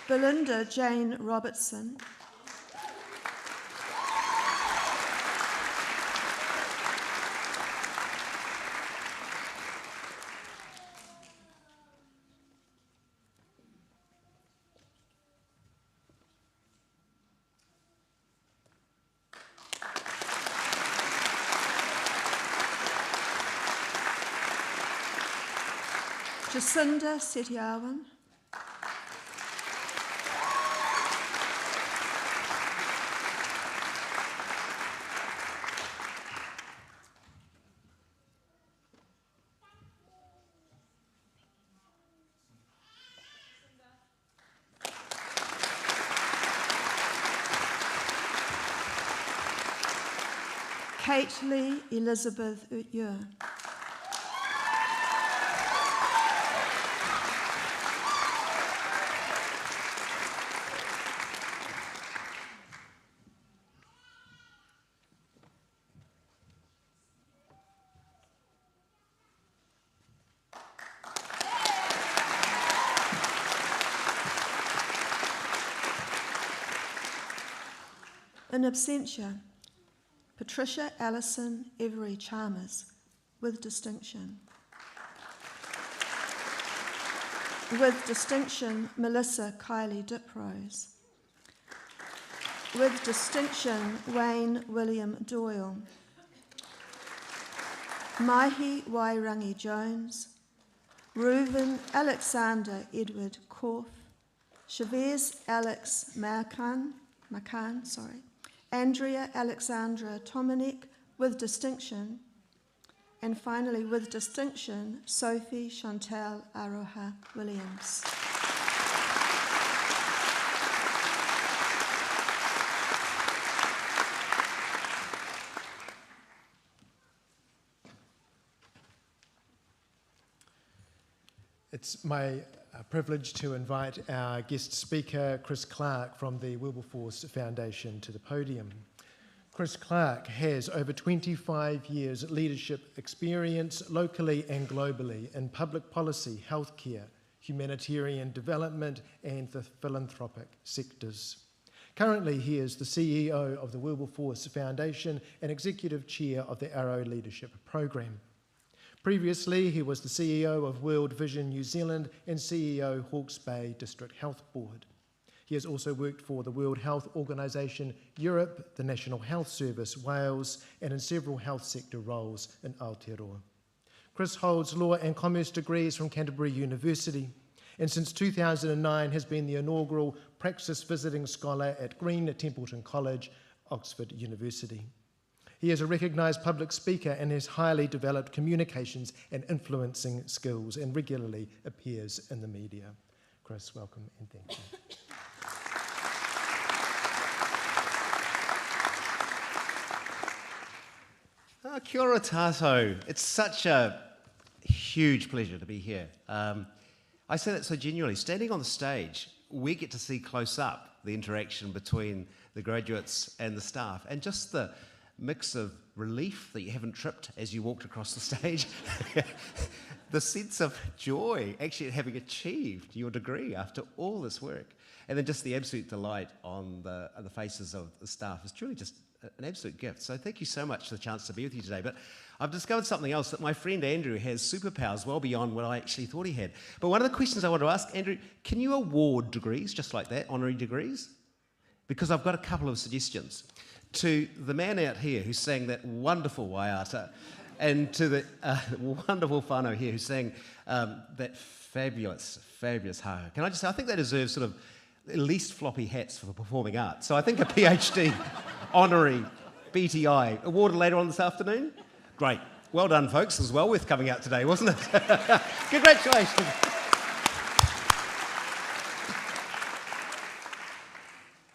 Belinda Jane Robertson. Jacinda Setiawan. Kate Lee Elizabeth Utyer. In absentia, Patricia Allison Every Chalmers, with distinction. With distinction, Melissa Kylie Diprose. With distinction, Wayne William Doyle. Mahi Wairangi Jones. Reuven Alexander Edward Korf. Chavez Alex Makan, Andrea Alexandra Tomanek, with distinction. And finally, with distinction, Sophie Chantal Aroha Williams. It's my privilege to invite our guest speaker, Chris Clark from the Wilberforce Foundation, to the podium. Chris Clark has over 25 years leadership experience locally and globally in public policy, healthcare, humanitarian development, and the philanthropic sectors. Currently, he is the CEO of the Wilberforce Foundation and Executive Chair of the Arrow Leadership Program. Previously, he was the CEO of World Vision New Zealand and CEO Hawke's Bay District Health Board. He has also worked for the World Health Organization Europe, the National Health Service Wales, and in several health sector roles in Aotearoa. Chris holds law and commerce degrees from Canterbury University, and since 2009 has been the inaugural Praxis Visiting Scholar at Green Templeton College, Oxford University. He is a recognised public speaker and has highly developed communications and influencing skills and regularly appears in the media. Chris, welcome and thank you. Kia ora tātou. It's such a huge pleasure to be here. I say that so genuinely. Standing on the stage, we get to see close up the interaction between the graduates and the staff, and just the mix of relief that you haven't tripped as you walked across the stage, the sense of joy actually at having achieved your degree after all this work, and then just the absolute delight on the faces of the staff is truly just an absolute gift. So thank you so much for the chance to be with you today. But I've discovered something else, that my friend Andrew has superpowers well beyond what I actually thought he had. But one of the questions I want to ask, Andrew, can you award degrees just like that, honorary degrees? Because I've got a couple of suggestions. To the man out here who sang that wonderful waiata, and to the wonderful whānau here who sang that fabulous haka. Can I just say, I think they deserve sort of at least floppy hats for the performing arts. So I think a PhD honorary BTI awarded later on this afternoon. Great. Well done, folks. It was well worth coming out today, wasn't it? Congratulations.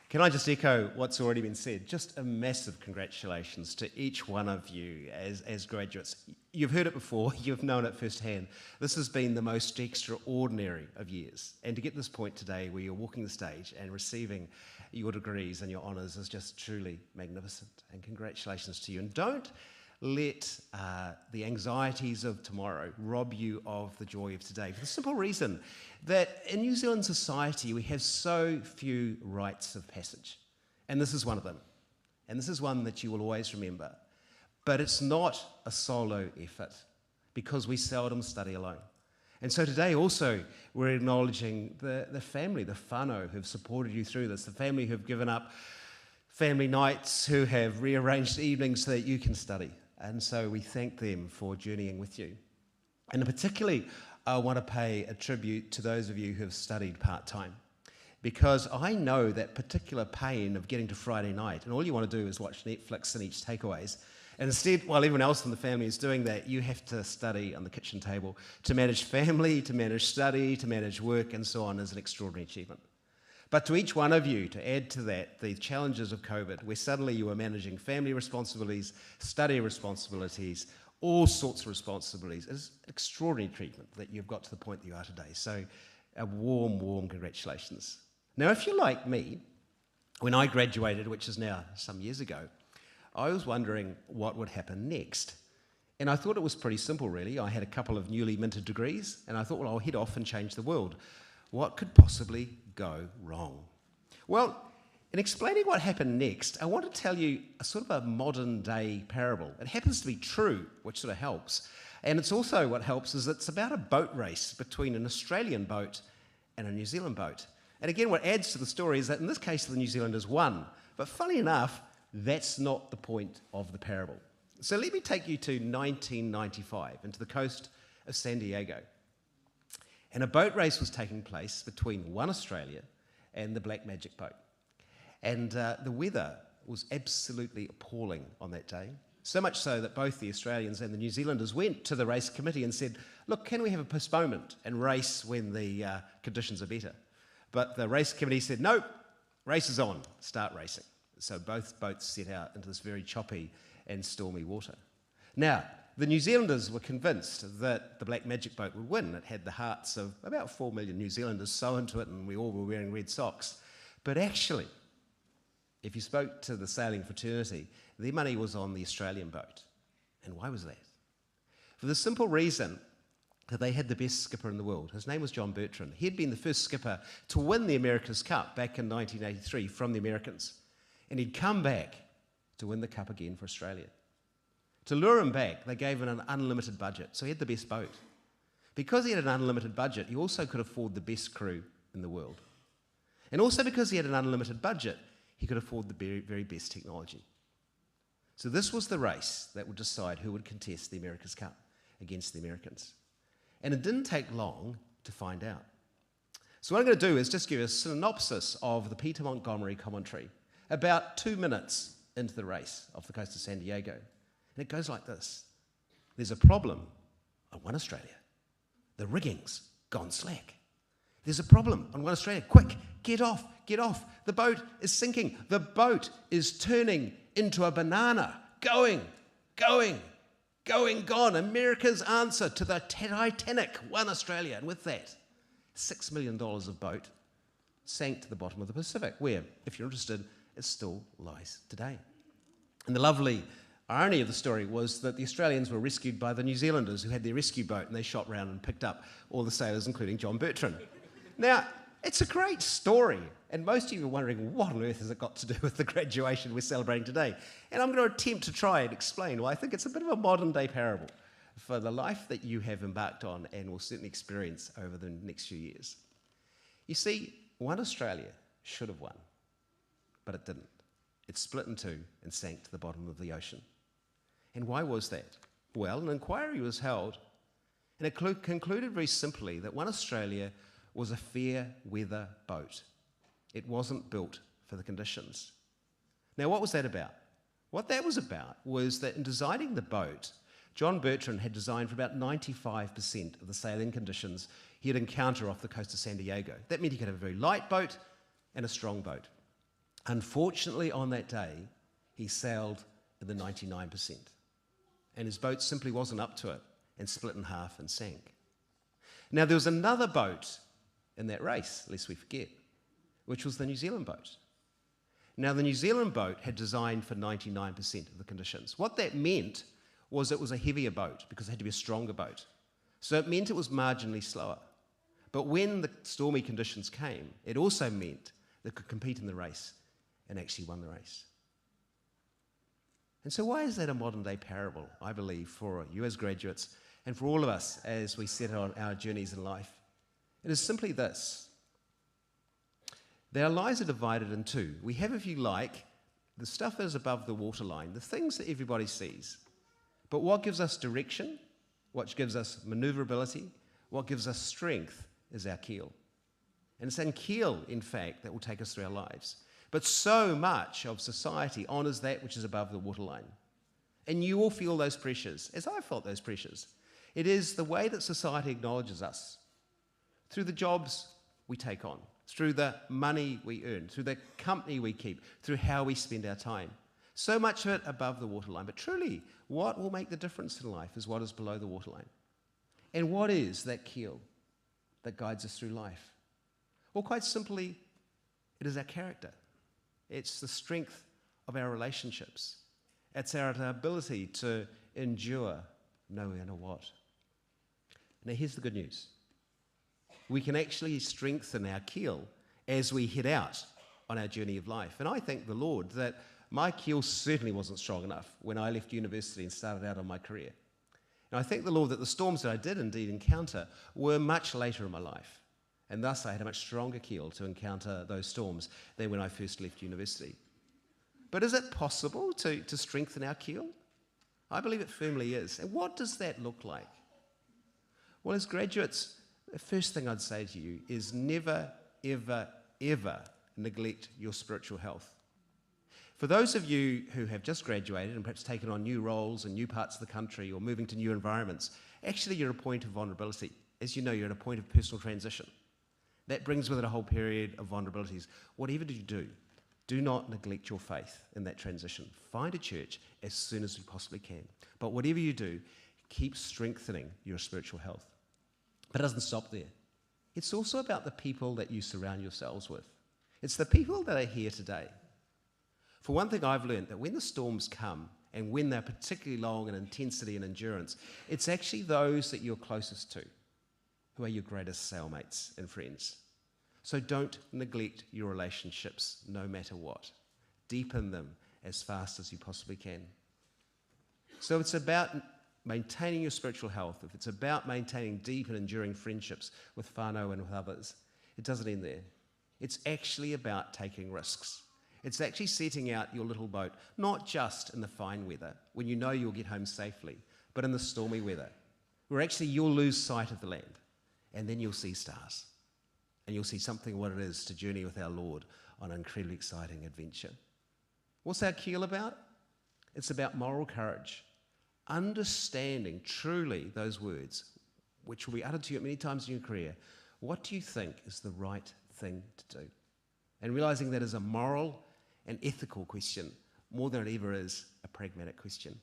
Can I just echo what's already been said? Just a massive congratulations to each one of you as graduates. You've heard it before, you've known it firsthand. This has been the most extraordinary of years. And to get to this point today where you're walking the stage and receiving your degrees and your honours is just truly magnificent. And congratulations to you. And don't let the anxieties of tomorrow rob you of the joy of today, for the simple reason that in New Zealand society we have so few rites of passage, and this is one of them, and this is one that you will always remember. But it's not a solo effort, because we seldom study alone. And so today also we're acknowledging the family, the whānau who've supported you through this, the family who've given up family nights, who have rearranged evenings so that you can study. And so we thank them for journeying with you. And particularly, I want to pay a tribute to those of you who have studied part-time, because I know that particular pain of getting to Friday night, and all you want to do is watch Netflix and eat takeaways. And instead, while everyone else in the family is doing that, you have to study on the kitchen table. To manage family, to manage study, to manage work, and so on is an extraordinary achievement. But to each one of you, to add to that the challenges of COVID, where suddenly you are managing family responsibilities, study responsibilities, all sorts of responsibilities, it's extraordinary treatment that you've got to the point that you are today. So a warm congratulations. Now, if you're like me, when I graduated, which is now some years ago, I was wondering what would happen next. And I thought it was pretty simple, really. I had a couple of newly minted degrees, and I thought, well, I'll head off and change the world. What could possibly go wrong? Well, in explaining what happened next, I want to tell you a sort of a modern day parable. It happens to be true, which sort of helps. And it's also what helps is it's about a boat race between an Australian boat and a New Zealand boat. And again, what adds to the story is that in this case, the New Zealanders won. But funny enough, that's not the point of the parable. So let me take you to 1995 and to the coast of San Diego. And a boat race was taking place between One Australia and the Black Magic boat. And the weather was absolutely appalling on that day, so much so that both the Australians and the New Zealanders went to the race committee and said, look, can we have a postponement and race when the conditions are better? But the race committee said, nope, race is on, start racing. So both boats set out into this very choppy and stormy water. Now, the New Zealanders were convinced that the Black Magic boat would win. It had the hearts of about 4 million New Zealanders sewn to it, and we all were wearing red socks. But actually, if you spoke to the sailing fraternity, their money was on the Australian boat. And why was that? For the simple reason that they had the best skipper in the world. His name was John Bertrand. He'd been the first skipper to win the America's Cup back in 1983 from the Americans. And he'd come back to win the Cup again for Australia. To lure him back, they gave him an unlimited budget, so he had the best boat. Because he had an unlimited budget, he also could afford the best crew in the world. And also because he had an unlimited budget, he could afford the very, very best technology. So this was the race that would decide who would contest the America's Cup against the Americans. And it didn't take long to find out. So what I'm going to do is just give a synopsis of the Peter Montgomery commentary, about 2 minutes into the race off the coast of San Diego. And it goes like this. There's a problem on One Australia. The rigging's gone slack. There's a problem on One Australia. Quick, get off, get off. The boat is sinking. The boat is turning into a banana. Going, gone. America's answer to the Titanic, One Australia. And with that, $6 million of boat sank to the bottom of the Pacific, where, if you're interested, it still lies today. And the lovely irony of the story was that the Australians were rescued by the New Zealanders who had their rescue boat, and they shot round and picked up all the sailors, including John Bertrand. Now, it's a great story, and most of you are wondering, what on earth has it got to do with the graduation we're celebrating today? And I'm going to attempt to try and explain why I think it's a bit of a modern-day parable for the life that you have embarked on and will certainly experience over the next few years. You see, One Australia should have won, but it didn't. It split in two and sank to the bottom of the ocean. And why was that? Well, an inquiry was held, and it concluded very simply that One Australia was a fair weather boat. It wasn't built for the conditions. Now, what was that about? What that was about was that in designing the boat, John Bertrand had designed for about 95% of the sailing conditions he'd encounter off the coast of San Diego. That meant he could have a very light boat and a strong boat. Unfortunately, on that day, he sailed in the 99%. And his boat simply wasn't up to it and split in half and sank. Now, there was another boat in that race, lest we forget, which was the New Zealand boat. Now, the New Zealand boat had designed for 99% of the conditions. What that meant was it was a heavier boat because it had to be a stronger boat. So it meant it was marginally slower. But when the stormy conditions came, it also meant that it could compete in the race and actually won the race. And so why is that a modern-day parable, I believe, for you as graduates and for all of us as we set on our journeys in life? It is simply this. Our lives are divided in two. We have, if you like, the stuff that is above the waterline, the things that everybody sees. But what gives us direction, what gives us maneuverability, what gives us strength is our keel. And it's our keel, in fact, that will take us through our lives. But so much of society honours that which is above the waterline. And you all feel those pressures, as I felt those pressures. It is the way that society acknowledges us. Through the jobs we take on, through the money we earn, through the company we keep, through how we spend our time. So much of it above the waterline. But truly, what will make the difference in life is what is below the waterline. And what is that keel that guides us through life? Well, quite simply, it is our character. It's the strength of our relationships. It's our ability to endure no matter what. Now, here's the good news. We can actually strengthen our keel as we head out on our journey of life. And I thank the Lord that my keel certainly wasn't strong enough when I left university and started out on my career. And I thank the Lord that the storms that I did indeed encounter were much later in my life. And thus I had a much stronger keel to encounter those storms than when I first left university. But is it possible to strengthen our keel? I believe it firmly is. And what does that look like? Well, as graduates, the first thing I'd say to you is never, ever, ever neglect your spiritual health. For those of you who have just graduated and perhaps taken on new roles in new parts of the country or moving to new environments, actually you're at a point of vulnerability. As you know, you're at a point of personal transition. That brings with it a whole period of vulnerabilities. Whatever you do not neglect your faith in that transition. Find a church as soon as you possibly can. But whatever you do, keep strengthening your spiritual health. But it doesn't stop there. It's also about the people that you surround yourselves with. It's the people that are here today. For one thing, I've learned that when the storms come, and when they're particularly long in intensity and endurance, it's actually those that you're closest to who are your greatest cellmates and friends. So don't neglect your relationships no matter what. Deepen them as fast as you possibly can. So it's about maintaining your spiritual health. If it's about maintaining deep and enduring friendships with whānau and with others, it doesn't end there. It's actually about taking risks. It's actually setting out your little boat, not just in the fine weather, when you know you'll get home safely, but in the stormy weather, where actually you'll lose sight of the land. And then you'll see stars. And you'll see something what it is to journey with our Lord on an incredibly exciting adventure. What's our keel about? It's about moral courage, understanding truly those words, which will be uttered to you many times in your career. What do you think is the right thing to do? And realizing that is a moral and ethical question more than it ever is a pragmatic question.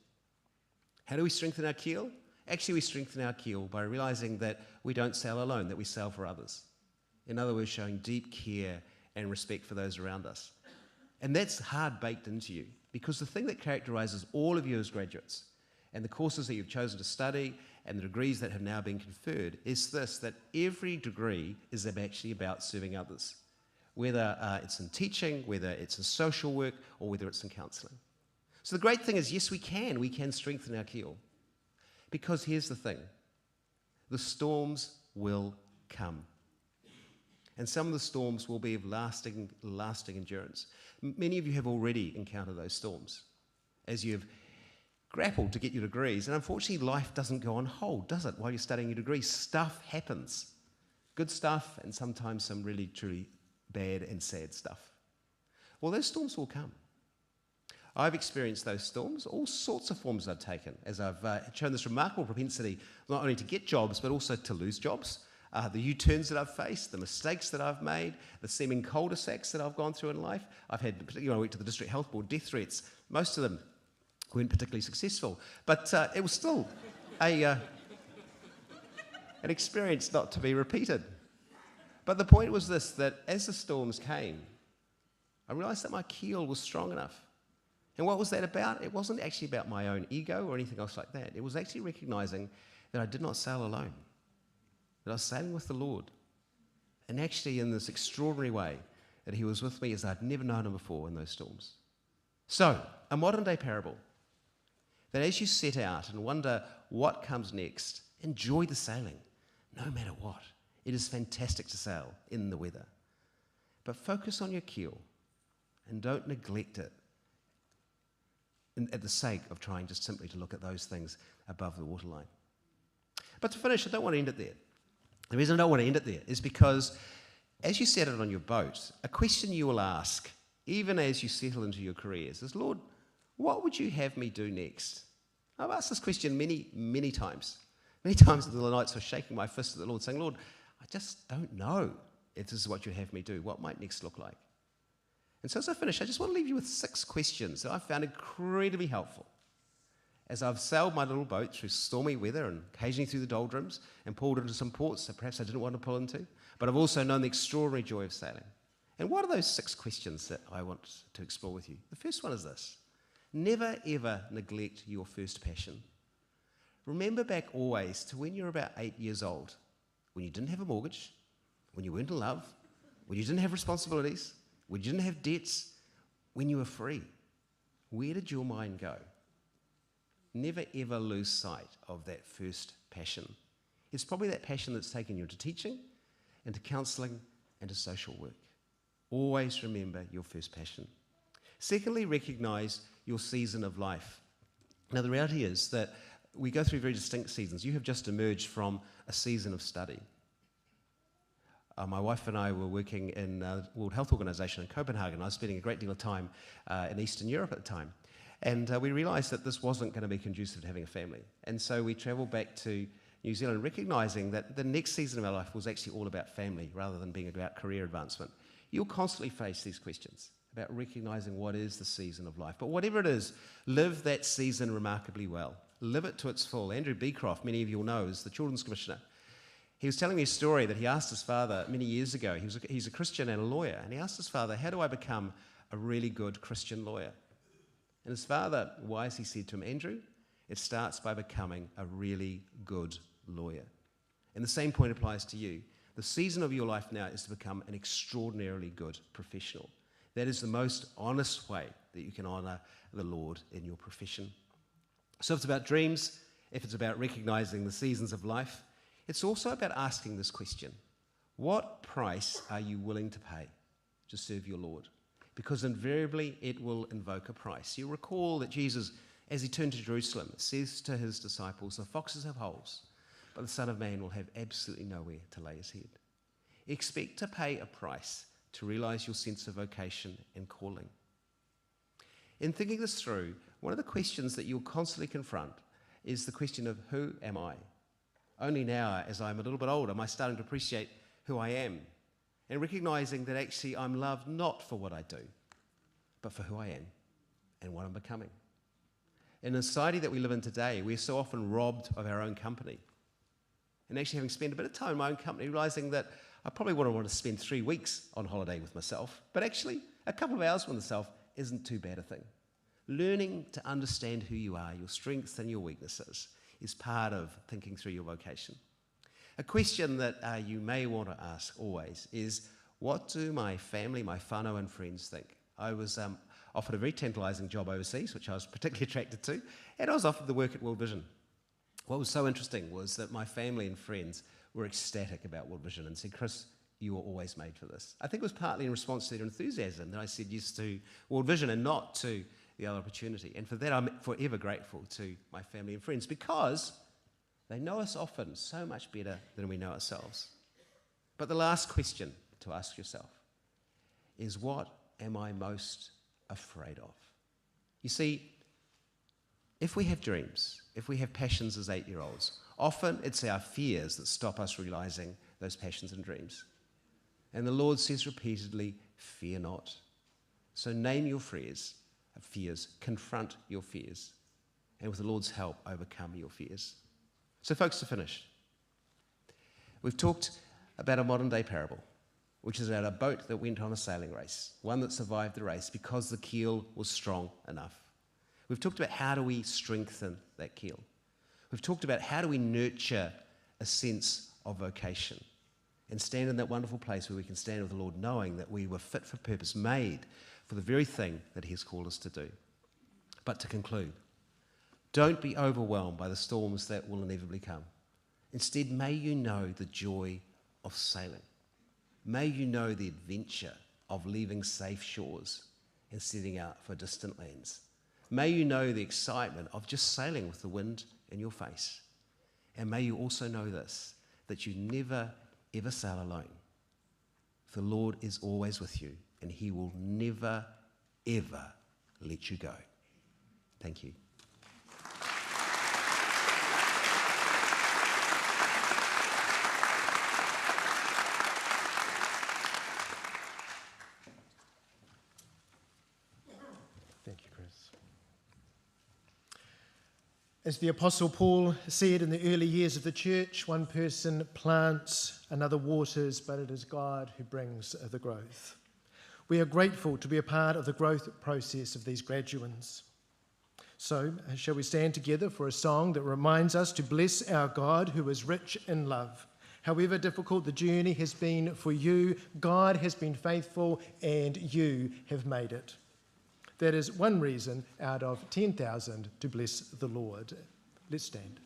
How do we strengthen our keel? Actually, we strengthen our keel by realizing that we don't sail alone, that we sail for others. In other words, showing deep care and respect for those around us. And that's hard baked into you, because the thing that characterizes all of you as graduates and the courses that you've chosen to study and the degrees that have now been conferred is this, that every degree is actually about serving others, whether it's in teaching, whether it's in social work, or whether it's in counselling. So the great thing is, yes, we can strengthen our keel, because here's the thing, the storms will come. And some of the storms will be of lasting endurance. Many of you have already encountered those storms as you've grappled to get your degrees. And unfortunately, life doesn't go on hold, does it, while you're studying your degree? Stuff happens. Good stuff, and sometimes some really, truly bad and sad stuff. Well, those storms will come. I've experienced those storms, all sorts of forms I've taken, as I've shown this remarkable propensity not only to get jobs, but also to lose jobs. The U-turns that I've faced, the mistakes that I've made, the seeming cul-de-sacs that I've gone through in life. I've had, particularly when I went to the District Health Board, death threats. Most of them weren't particularly successful. But it was still an experience not to be repeated. But the point was this, that as the storms came, I realised that my keel was strong enough. And what was that about? It wasn't actually about my own ego or anything else like that. It was actually recognising that I did not sail alone, that I was sailing with the Lord. And actually in this extraordinary way, that he was with me as I'd never known him before in those storms. So, a modern day parable, that as you set out and wonder what comes next, enjoy the sailing, no matter what. It is fantastic to sail in the weather. But focus on your keel and don't neglect it at the sake of trying just simply to look at those things above the waterline. But to finish, I don't want to end it there. The reason I don't want to end it there is because as you set it on your boat, a question you will ask, even as you settle into your careers, is, Lord, what would you have me do next? I've asked this question many, many times. Many times in the nights I was shaking my fist at the Lord, saying, Lord, I just don't know if this is what you have me do. What might next look like? And so as I finish, I just want to leave you with 6 questions that I found incredibly helpful as I've sailed my little boat through stormy weather and occasionally through the doldrums and pulled into some ports that perhaps I didn't want to pull into, but I've also known the extraordinary joy of sailing. And what are those 6 questions that I want to explore with you? The first one is this. Never, ever neglect your first passion. Remember back always to when you were about 8 years old, when you didn't have a mortgage, when you weren't in love, when you didn't have responsibilities, when you didn't have debts, when you were free. Where did your mind go? Never ever lose sight of that first passion. It's probably that passion that's taken you into teaching, into counselling, and to social work. Always remember your first passion. Secondly, recognise your season of life. Now, the reality is that we go through very distinct seasons. You have just emerged from a season of study. My wife and I were working in the World Health Organization in Copenhagen. I was spending a great deal of time in Eastern Europe at the time. And we realised that this wasn't going to be conducive to having a family. And so we travelled back to New Zealand, recognising that the next season of our life was actually all about family rather than being about career advancement. You'll constantly face these questions about recognising what is the season of life. But whatever it is, live that season remarkably well. Live it to its full. Andrew Beecroft, many of you will know, is the Children's Commissioner. He was telling me a story that he asked his father many years ago. He's a Christian and a lawyer, and he asked his father, how do I become a really good Christian lawyer? And his father wisely said to him, Andrew, it starts by becoming a really good lawyer. And the same point applies to you. The season of your life now is to become an extraordinarily good professional. That is the most honest way that you can honour the Lord in your profession. So if it's about dreams, if it's about recognising the seasons of life, it's also about asking this question. What price are you willing to pay to serve your Lord? Because invariably it will invoke a price. You recall that Jesus, as he turned to Jerusalem, says to his disciples, the foxes have holes, but the Son of Man will have absolutely nowhere to lay his head. Expect to pay a price to realise your sense of vocation and calling. In thinking this through, one of the questions that you'll constantly confront is the question of who am I? Only now, as I'm a little bit older, am I starting to appreciate who I am and recognizing that actually I'm loved not for what I do, but for who I am and what I'm becoming. In the society that we live in today, we're so often robbed of our own company. And actually having spent a bit of time in my own company, realizing that I probably wouldn't want to spend 3 weeks on holiday with myself, but actually a couple of hours with myself isn't too bad a thing. Learning to understand who you are, your strengths and your weaknesses, is part of thinking through your vocation. A question that you may want to ask always is, what do my family, my whānau and friends think? I was offered a very tantalising job overseas, which I was particularly attracted to, and I was offered the work at World Vision. What was so interesting was that my family and friends were ecstatic about World Vision and said, Chris, you were always made for this. I think it was partly in response to their enthusiasm that I said yes to World Vision and not to the other opportunity. And for that, I'm forever grateful to my family and friends, because they know us often so much better than we know ourselves. But the last question to ask yourself is, what am I most afraid of? You see, if we have dreams, if we have passions as 8-year-olds, often it's our fears that stop us realizing those passions and dreams. And the Lord says repeatedly, fear not. So name your fears, confront your fears, and with the Lord's help, overcome your fears. So folks, to finish, we've talked about a modern day parable, which is about a boat that went on a sailing race, one that survived the race because the keel was strong enough. We've talked about how do we strengthen that keel. We've talked about how do we nurture a sense of vocation and stand in that wonderful place where we can stand with the Lord knowing that we were fit for purpose, made for the very thing that He has called us to do. But to conclude, don't be overwhelmed by the storms that will inevitably come. Instead, may you know the joy of sailing. May you know the adventure of leaving safe shores and setting out for distant lands. May you know the excitement of just sailing with the wind in your face. And may you also know this, that you never, ever sail alone. The Lord is always with you, and He will never, ever let you go. Thank you. Thank you, Chris. As the Apostle Paul said in the early years of the church, one person plants, another waters, but it is God who brings the growth. We are grateful to be a part of the growth process of these graduates. So, shall we stand together for a song that reminds us to bless our God who is rich in love. However difficult the journey has been for you, God has been faithful and you have made it. That is one reason out of 10,000 to bless the Lord. Let's stand.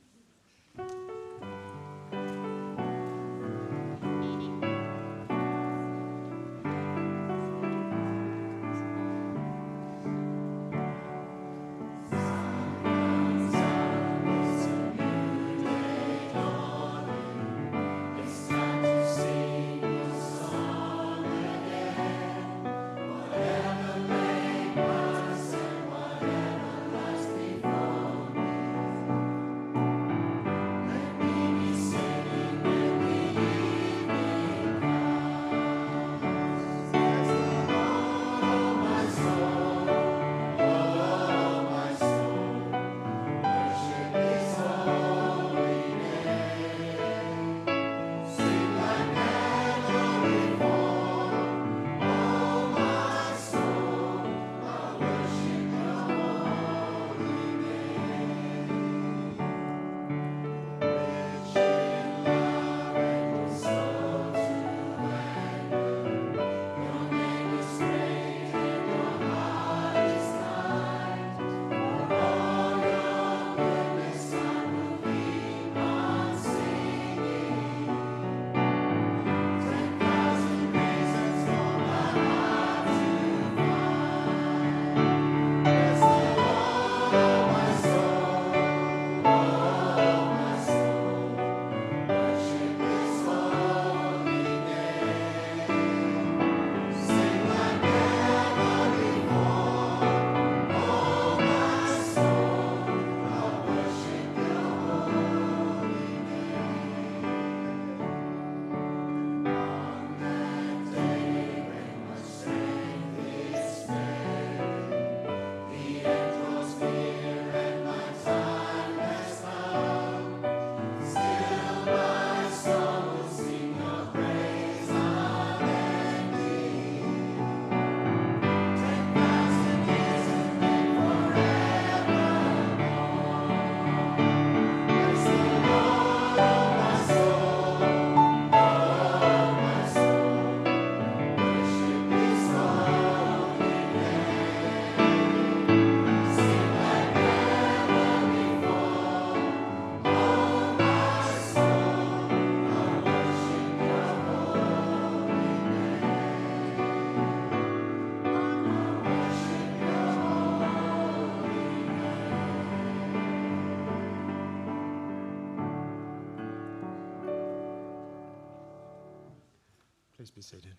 be seated.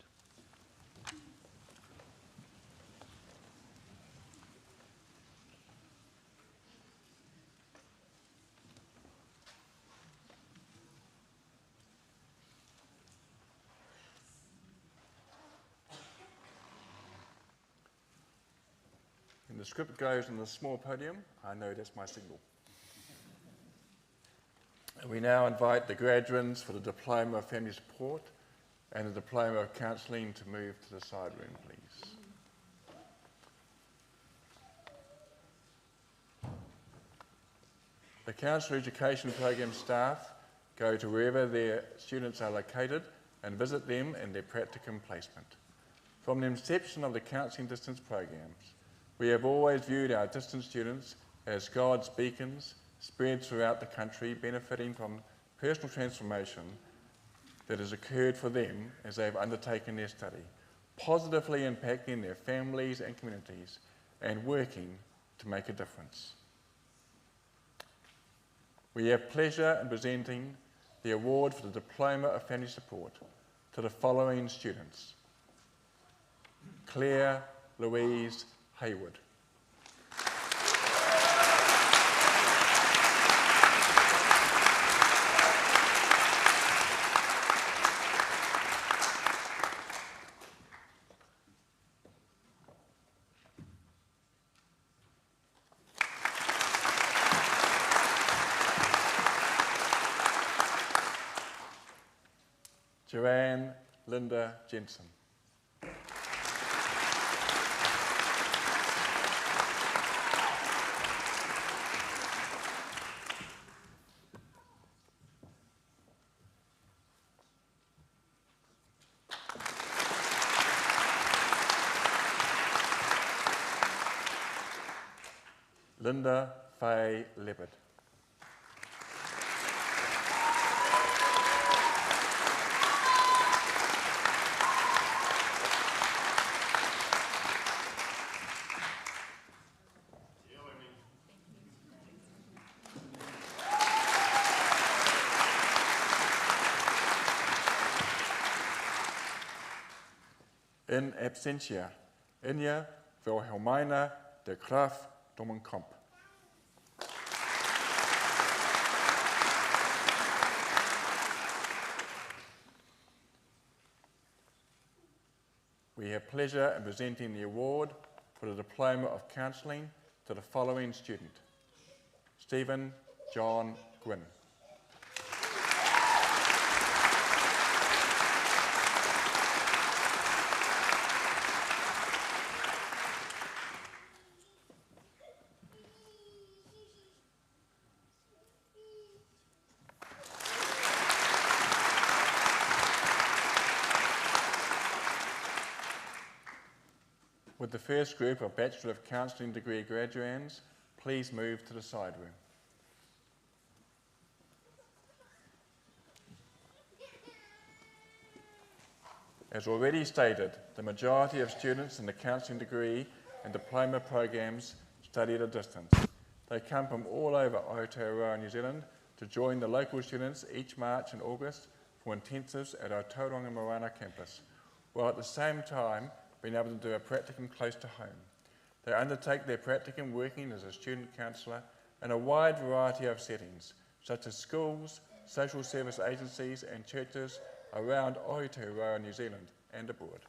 When the script goes on the small podium, I know that's my signal. And we now invite the graduates for the Diploma of Family Support and the Diploma of Counselling to move to the side room, please. The Counselor Education Program staff go to wherever their students are located and visit them in their practicum placement. From the inception of the Counselling Distance programs, we have always viewed our distance students as God's beacons spread throughout the country, benefiting from personal transformation that has occurred for them as they have undertaken their study, positively impacting their families and communities and working to make a difference. We have pleasure in presenting the award for the Diploma of Family Support to the following students: Claire Louise Hayward. Joanne Linda Jensen. Linda Faye Leopard. In absentia, Inya Wilhelmina de Graaf Dommenkamp. We have pleasure in presenting the award for the Diploma of Counselling to the following student: Stephen John Gwynn. Would the first group of Bachelor of Counselling degree graduands please move to the side room. As already stated, the majority of students in the counselling degree and diploma programs study at a distance. They come from all over Aotearoa, New Zealand, to join the local students each March and August for intensives at our Tauranga Moana campus, while at the same time being able to do a practicum close to home. They undertake their practicum working as a student counsellor in a wide variety of settings, such as schools, social service agencies and churches around Aotearoa, New Zealand and abroad.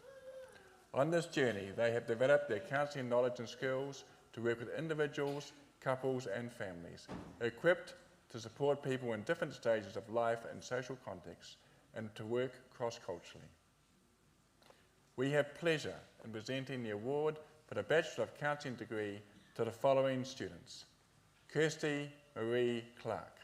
On this journey, they have developed their counselling knowledge and skills to work with individuals, couples and families, equipped to support people in different stages of life and social contexts, and to work cross-culturally. We have pleasure in presenting the award for the Bachelor of Counselling degree to the following students: Kirsty Marie Clark.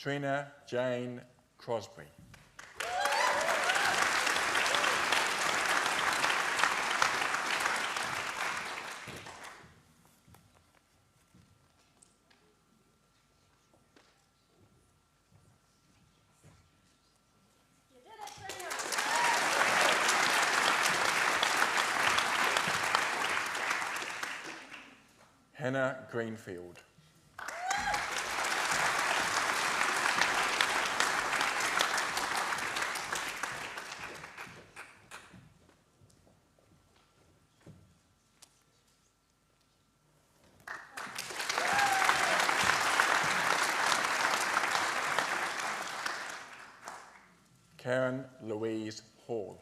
Trina Jane Crosby. Hannah Greenfield. Karen Louise Hall.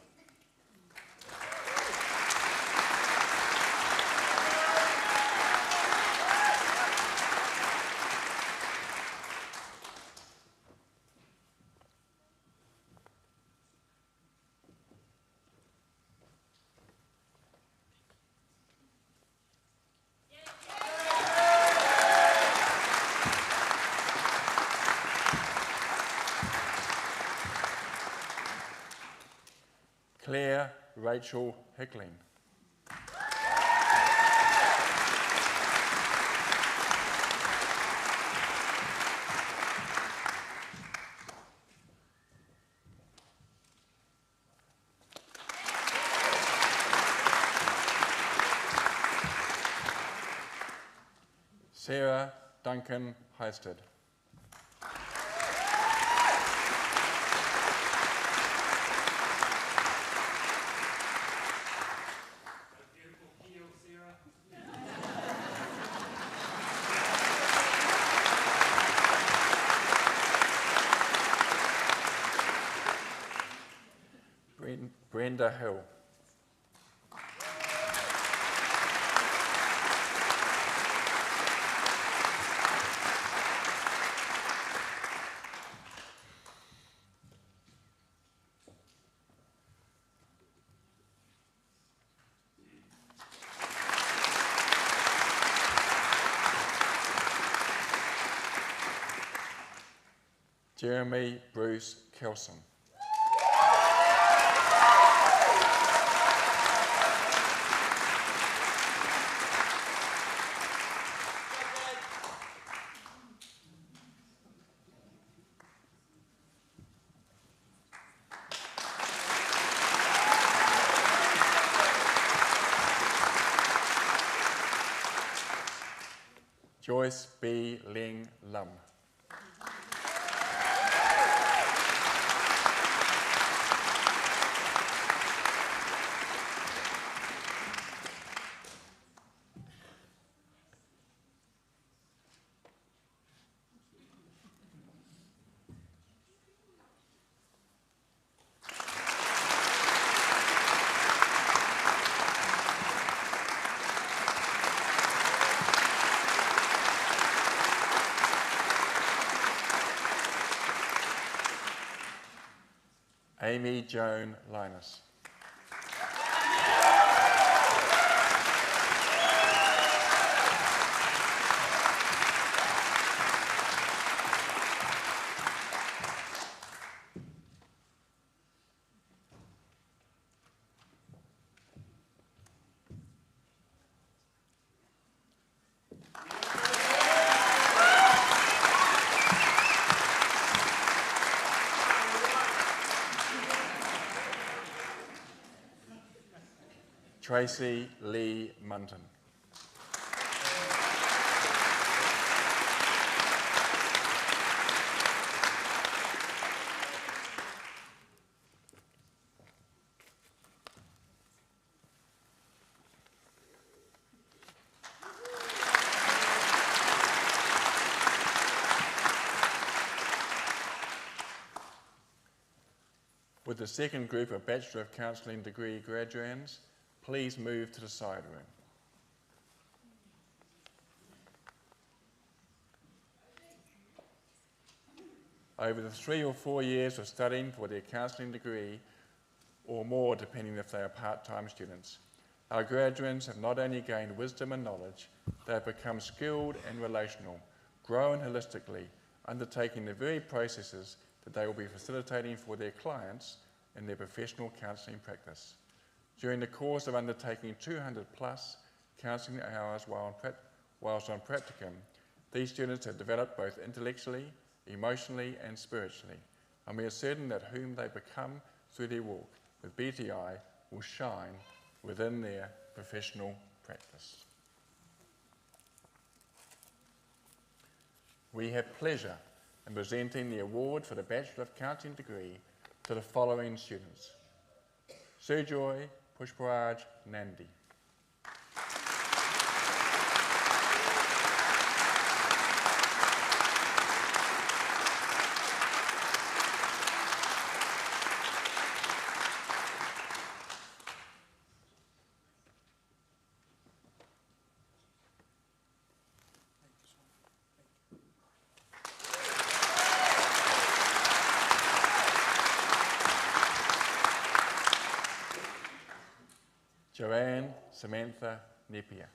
Claire Rachel Hickling. Sarah Duncan Heisted. Brenda Hill. Jeremy Bruce Kelson. Joyce B. Ling Lum. Amy Joan Linus. Tracy Lee Munton. With the second group of Bachelor of Counselling degree graduands, please move to the side room. Over the 3 or 4 years of studying for their counselling degree, or more depending if they are part-time students, our graduates have not only gained wisdom and knowledge, they have become skilled and relational, grown holistically, undertaking the very processes that they will be facilitating for their clients in their professional counselling practice. During the course of undertaking 200 plus counselling hours whilst on practicum, these students have developed both intellectually, emotionally and spiritually, and we are certain that whom they become through their walk with BTI will shine within their professional practice. we have pleasure in presenting the award for the Bachelor of Counselling degree to the following students: Sujoy Pushparaj Nandi, Joanne Samantha Napier,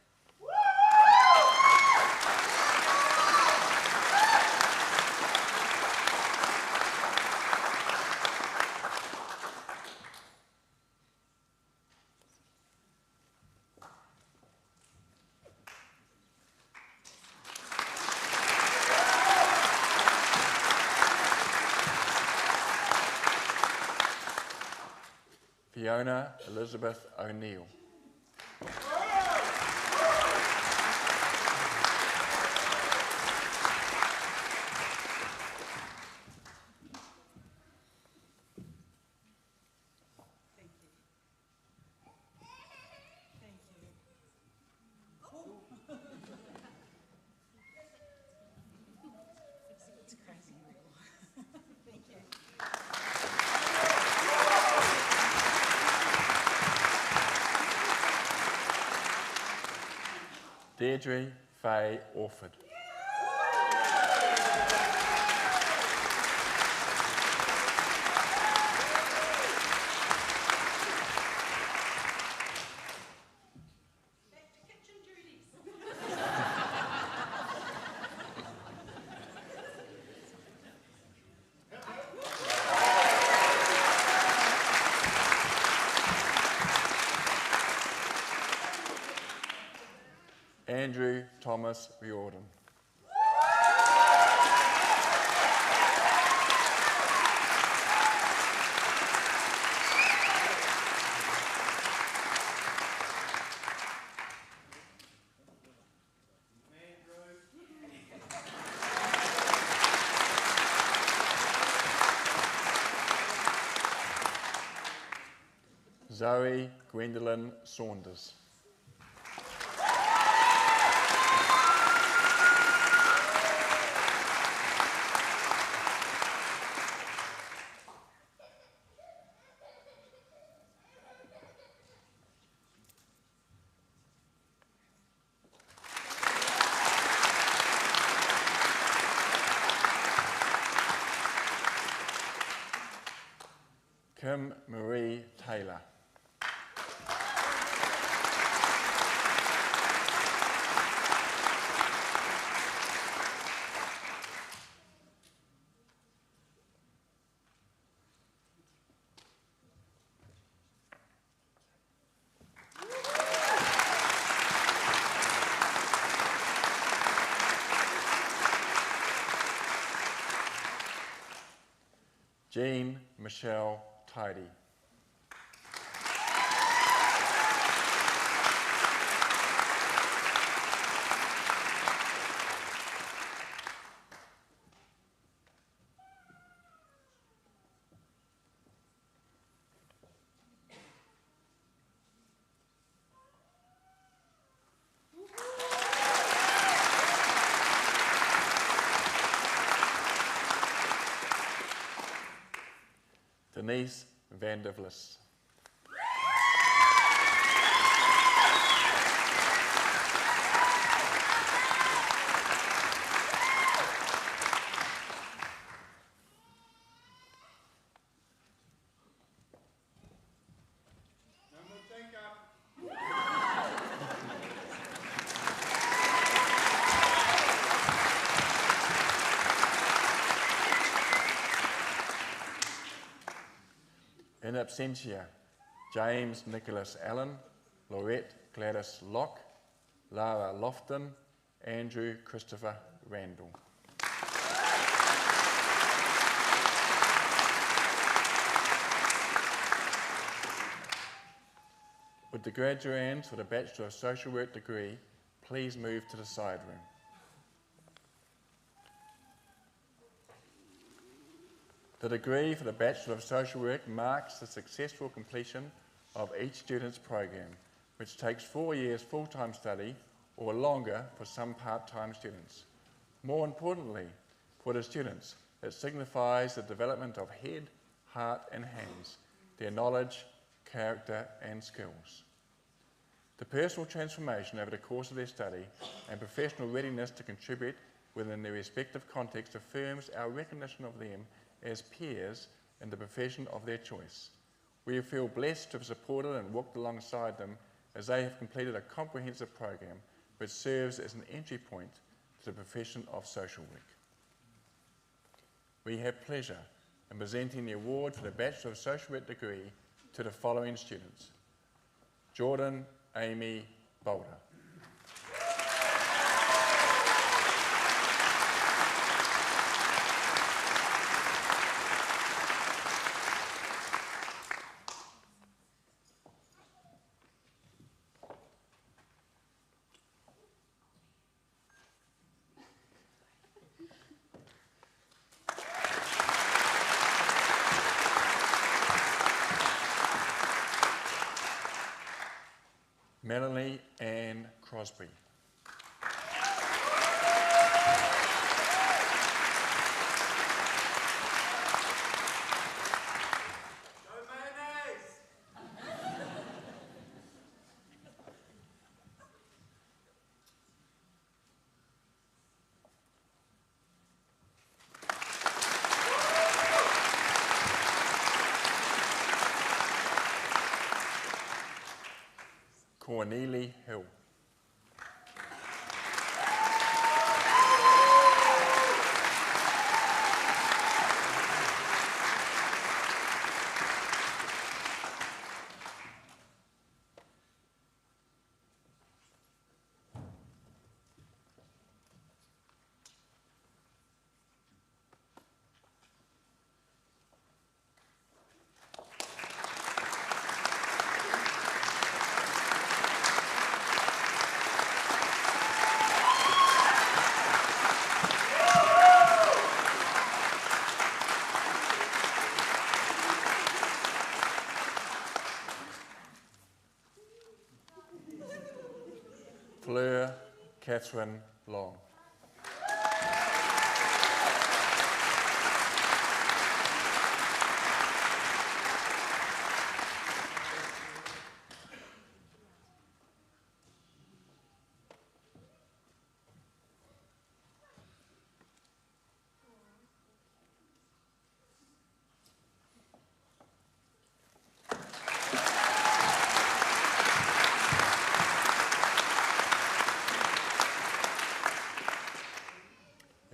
Fiona Elizabeth O'Neill, Deirdre Faye Orford, Andrew Thomas Riordan, Zoe Gwendolyn Saunders, Kim Marie Taylor, Jean Michelle Tidy, Denise Van der Vlis, in absentia, James Nicholas Allen, Laurette Gladys Locke, Lara Lofton, Andrew Christopher Randall. Would the graduands for the Bachelor of Social Work degree please move to the side room? The degree for the Bachelor of Social Work marks the successful completion of each student's program, which takes 4 years full-time study or longer for some part-time students. More importantly, for the students, it signifies the development of head, heart and hands, their knowledge, character and skills. The personal transformation over the course of their study and professional readiness to contribute within their respective context affirms our recognition of them as peers in the profession of their choice. We feel blessed to have supported and walked alongside them as they have completed a comprehensive program which serves as an entry point to the profession of social work. We have pleasure in presenting the award for the Bachelor of Social Work degree to the following students: Jordan Amy Boulder. Melanie Ann Crosby. Cornelie Hill. Fleur Catherine Long.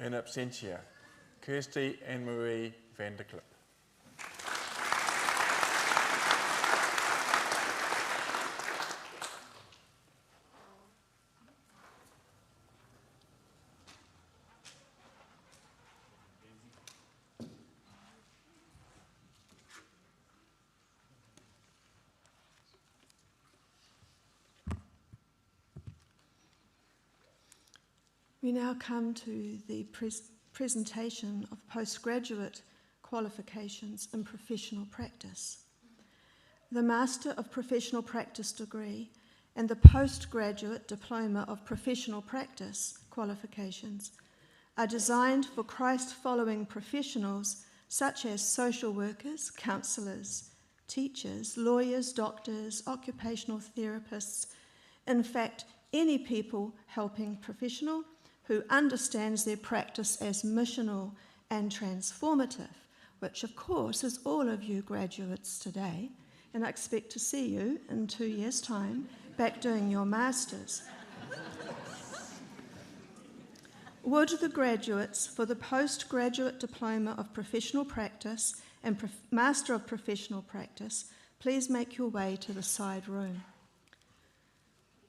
In absentia, Kirsty Anne-Marie van der Klip. We now come to the presentation of postgraduate qualifications in professional practice. The Master of Professional Practice degree and the Postgraduate Diploma of Professional Practice qualifications are designed for Christ-following professionals such as social workers, counsellors, teachers, lawyers, doctors, occupational therapists, in fact, any people helping professional who understands their practice as missional and transformative, which of course is all of you graduates today, and I expect to see you in 2 years' time back doing your masters. Would the graduates for the Postgraduate Diploma of Professional Practice and Master of Professional Practice please make your way to the side room.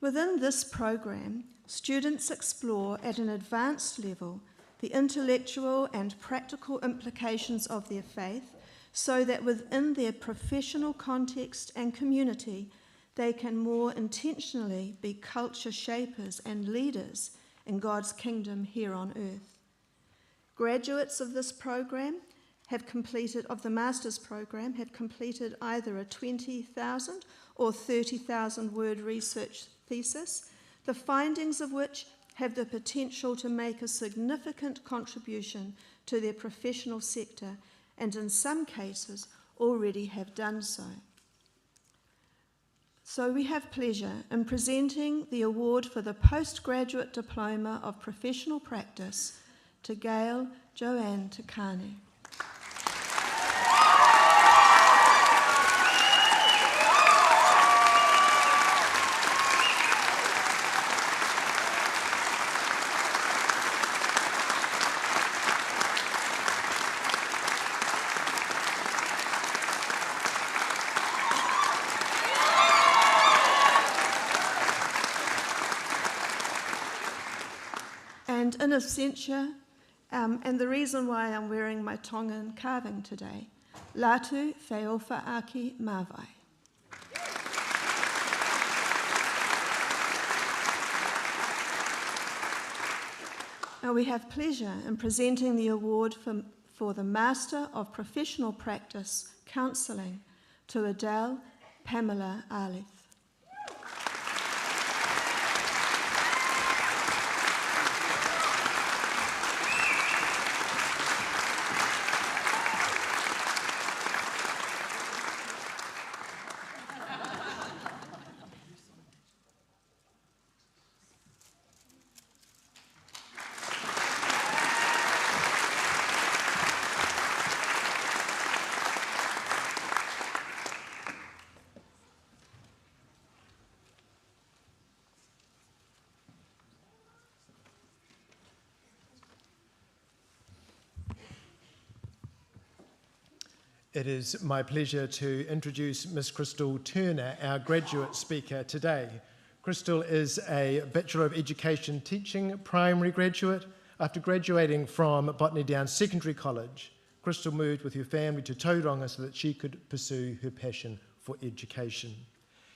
Within this program, students explore at an advanced level the intellectual and practical implications of their faith so that within their professional context and community, they can more intentionally be culture shapers and leaders in God's kingdom here on earth. Graduates of this program of the master's program have completed either a 20,000 or 30,000 word research thesis, the findings of which have the potential to make a significant contribution to their professional sector, and in some cases already have done so. So we have pleasure in presenting the award for the Postgraduate Diploma of Professional Practice to Gail Joanne Takane. And in absentia, and the reason why I'm wearing my Tongan carving today, Latu Feofa Aki Mawai. Now we have pleasure in presenting the award for the Master of Professional Practice Counselling to Adele Pamela Alith. It is my pleasure to introduce Ms. Crystal Turner, our graduate speaker today. Crystal is a Bachelor of Education Teaching primary graduate. After graduating from Botany Downs Secondary College, Crystal moved with her family to Tauranga so that she could pursue her passion for education.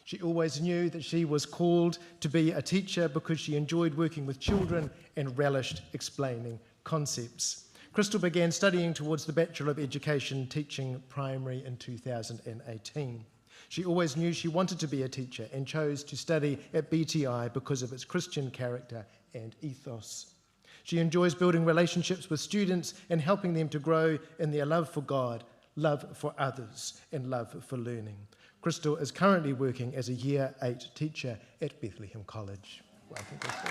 She always knew that she was called to be a teacher because she enjoyed working with children and relished explaining concepts. Crystal began studying towards the Bachelor of Education Teaching Primary in 2018. She always knew she wanted to be a teacher and chose to study at BTI because of its Christian character and ethos. She enjoys building relationships with students and helping them to grow in their love for God, love for others, and love for learning. Crystal is currently working as a Year 8 teacher at Bethlehem College. Welcome, Crystal.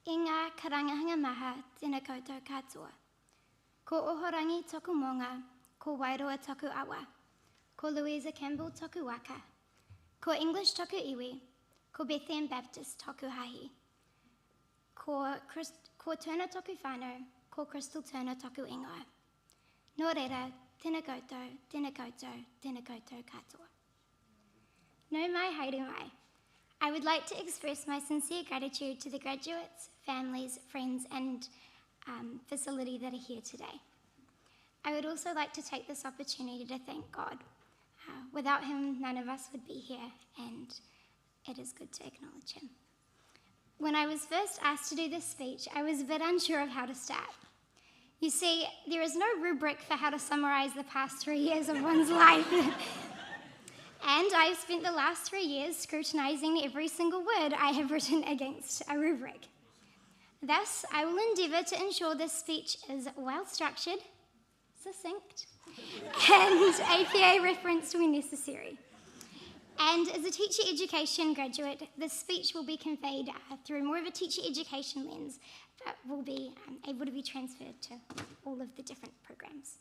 Inga karangahanga maha tēnā koutou katoa. Ko Ohorangi toku monga, ko Wairoa toku awa, ko Louisa Campbell toku waka, ko English toku iwi, ko Bethlehem Baptist toku hahi, ko Turner toku whānau, ko Crystal Turner toku ingoa. Nō reira, tēnā koutou, tēnā koutou, tēnā koutou katoa. Nō mai haere mai. I would like to express my sincere gratitude to the graduates, families, friends and facility that are here today. I would also like to take this opportunity to thank God. Without him, none of us would be here, and it is good to acknowledge him. When I was first asked to do this speech, I was a bit unsure of how to start. You see, there is no rubric for how to summarize the past 3 years of one's life. And I've spent the last 3 years scrutinizing every single word I have written against a rubric. Thus, I will endeavor to ensure this speech is well-structured, succinct, and APA referenced when necessary. And as a teacher education graduate, this speech will be conveyed through more of a teacher education lens that will be able to be transferred to all of the different programs.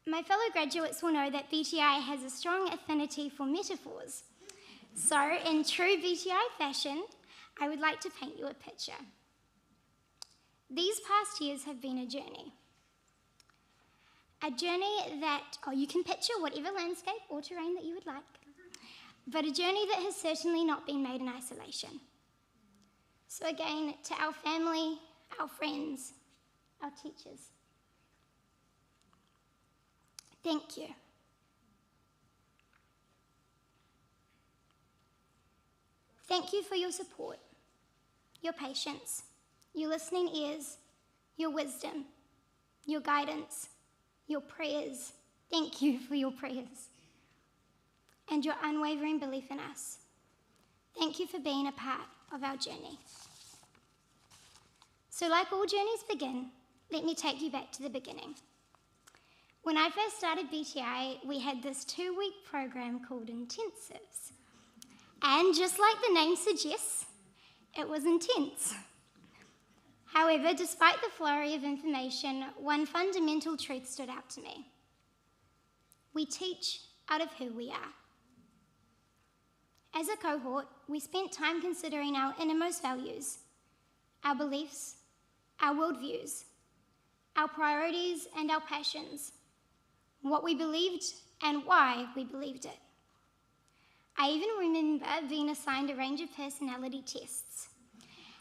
My fellow graduates will know that BTI has a strong affinity for metaphors. So, in true BTI fashion, I would like to paint you a picture. These past years have been a journey. A journey that, you can picture whatever landscape or terrain that you would like, but a journey that has certainly not been made in isolation. So again, to our family, our friends, our teachers, thank you. Thank you for your support, your patience, your listening ears, your wisdom, your guidance, your prayers. Thank you for your prayers and your unwavering belief in us. Thank you for being a part of our journey. So like all journeys begin, let me take you back to the beginning. When I first started BTI, we had this 2-week program called Intensives. And just like the name suggests, it was intense. However, despite the flurry of information, one fundamental truth stood out to me. We teach out of who we are. As a cohort, we spent time considering our innermost values, our beliefs, our worldviews, our priorities and our passions, what we believed and why we believed it. I even remember being assigned a range of personality tests.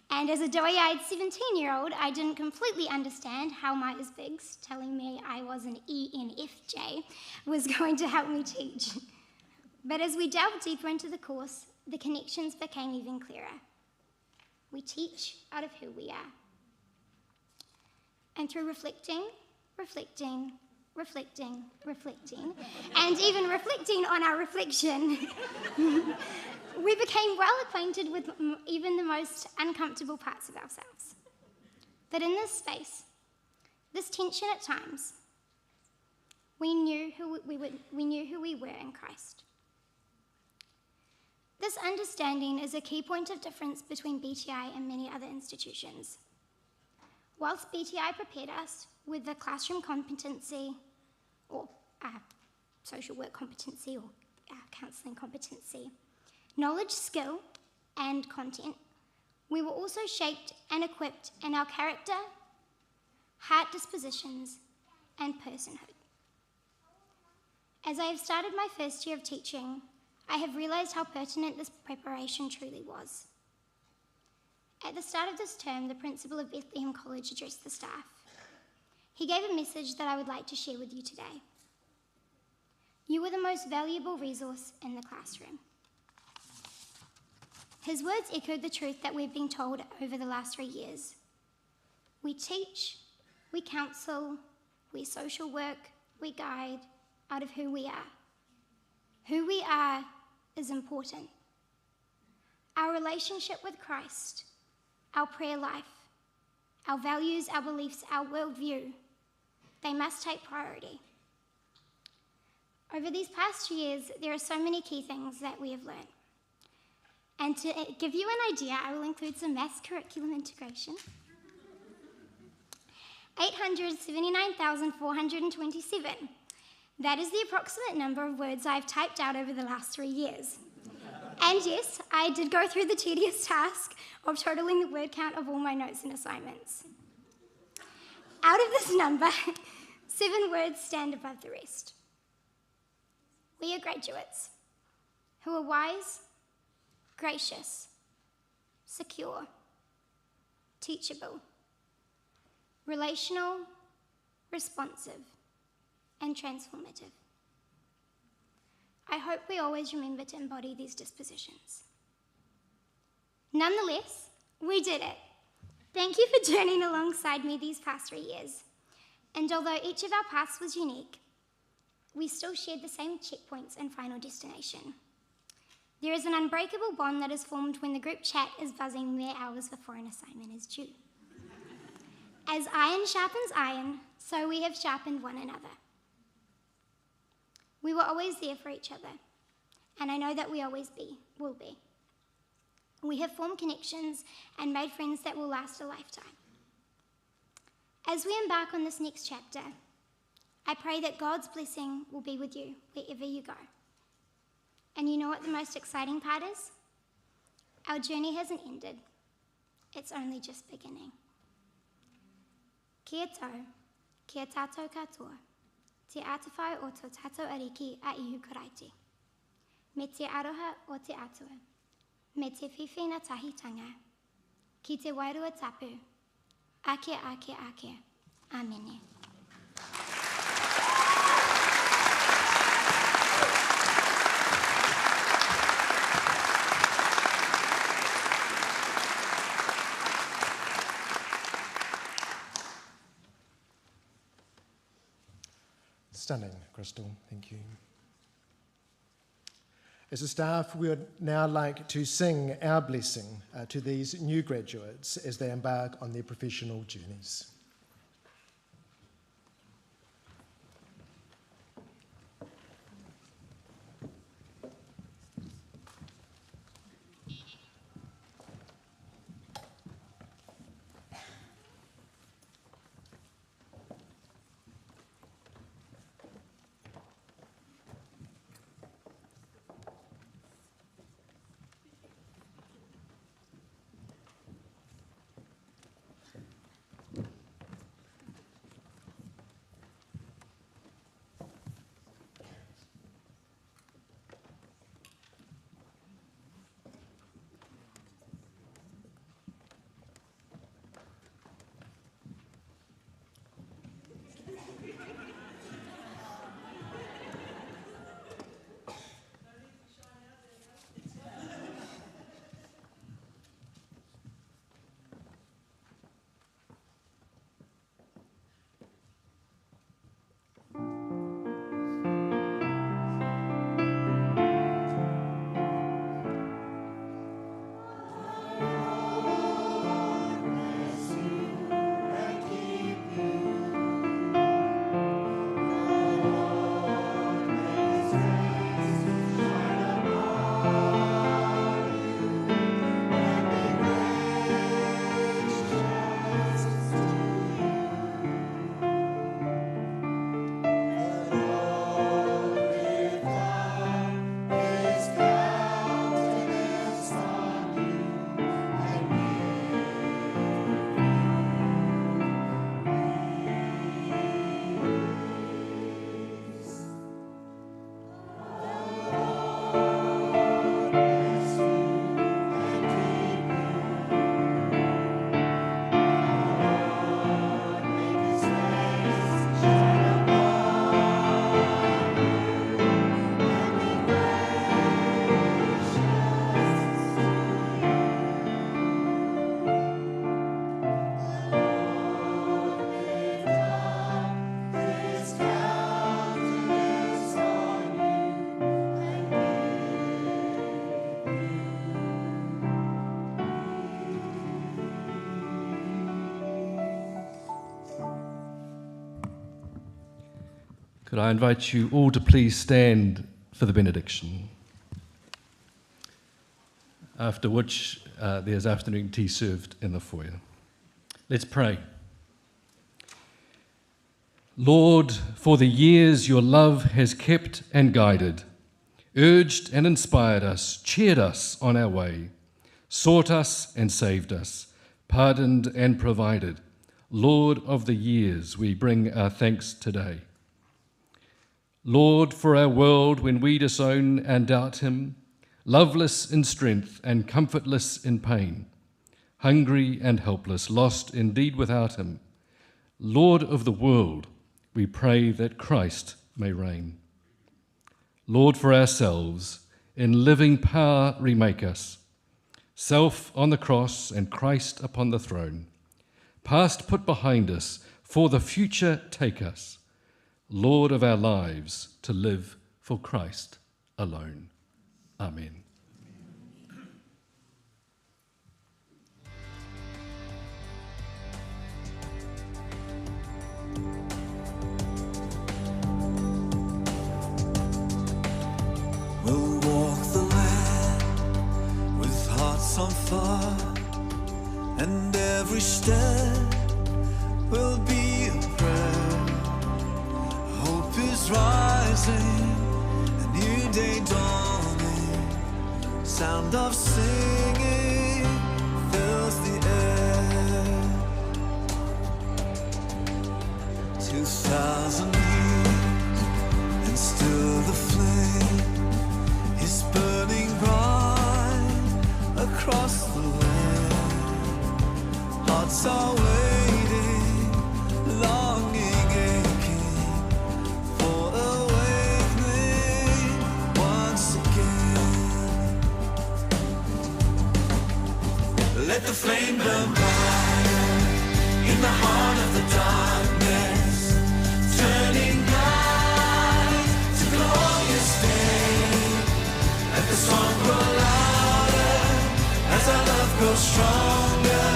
And as a doe-eyed 17-year-old, I didn't completely understand how Myers-Briggs telling me I was an ENFJ was going to help me teach. But as we delved deeper into the course, the connections became even clearer. We teach out of who we are. And through reflecting, and even reflecting on our reflection, we became well acquainted with even the most uncomfortable parts of ourselves. But in this space, this tension at times, we knew who we were in Christ. This understanding is a key point of difference between BTI and many other institutions. Whilst BTI prepared us with the classroom competency, or social work competency, or counselling competency, knowledge, skill, and content, we were also shaped and equipped in our character, heart dispositions, and personhood. As I have started my first year of teaching, I have realised how pertinent this preparation truly was. At the start of this term, the principal of Bethlehem College addressed the staff. He gave a message that I would like to share with you today. You are the most valuable resource in the classroom. His words echoed the truth that we've been told over the last 3 years. We teach, we counsel, we social work, we guide out of who we are. Who we are is important. Our relationship with Christ, our prayer life, our values, our beliefs, our worldview, they must take priority. Over these past years, there are so many key things that we have learned. And to give you an idea, I will include some maths curriculum integration. 879,427. That is the approximate number of words I've typed out over the last 3 years. And yes, I did go through the tedious task of totaling the word count of all my notes and assignments. Out of this number, 7 words stand above the rest. We are graduates who are wise, gracious, secure, teachable, relational, responsive, and transformative. I hope we always remember to embody these dispositions. Nonetheless, we did it. Thank you for journeying alongside me these past 3 years. And although each of our paths was unique, we still shared the same checkpoints and final destination. There is an unbreakable bond that is formed when the group chat is buzzing mere hours before an assignment is due. As iron sharpens iron, so we have sharpened one another. We were always there for each other, and I know that we always will be. We have formed connections and made friends that will last a lifetime. As we embark on this next chapter, I pray that God's blessing will be with you wherever you go. And you know what the most exciting part is? Our journey hasn't ended. It's only just beginning. Kia tau, kia tātou katoa, te atawhai o tō tātou ariki a ihu karaiti. Me te aroha o te atua, me te whiwhina tahitanga, ki te wairua tapu, ake, ake, ake, amene. Stunning, Crystal. Thank you. As a staff, we would now like to sing our blessing to these new graduates as they embark on their professional journeys. Could I invite you all to please stand for the benediction, after which there's afternoon tea served in the foyer. Let's pray. Lord, for the years your love has kept and guided, urged and inspired us, cheered us on our way, sought us and saved us, pardoned and provided, Lord of the years, we bring our thanks today. Lord, for our world when we disown and doubt him, loveless in strength and comfortless in pain, hungry and helpless, lost indeed without him, Lord of the world, we pray that Christ may reign. Lord, for ourselves, in living power remake us, self on the cross and Christ upon the throne, past put behind us, for the future take us, Lord of our lives, to live for Christ alone. Amen. We'll walk the land with hearts on fire, and every step will be a prayer. Hope is rising, a new day dawning, sound of singing fills the air. 2,000 years, and still the flame is burning bright across the land. Hearts are waiting, longing, aching for awakening once again. Let the flame burn brighter in the heart of the darkness, turning light the song grow louder, as our love grows stronger.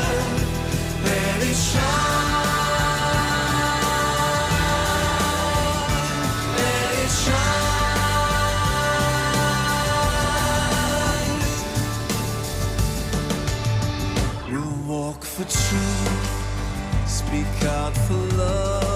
Let it shine, let it shine. We'll walk for truth, speak out for love.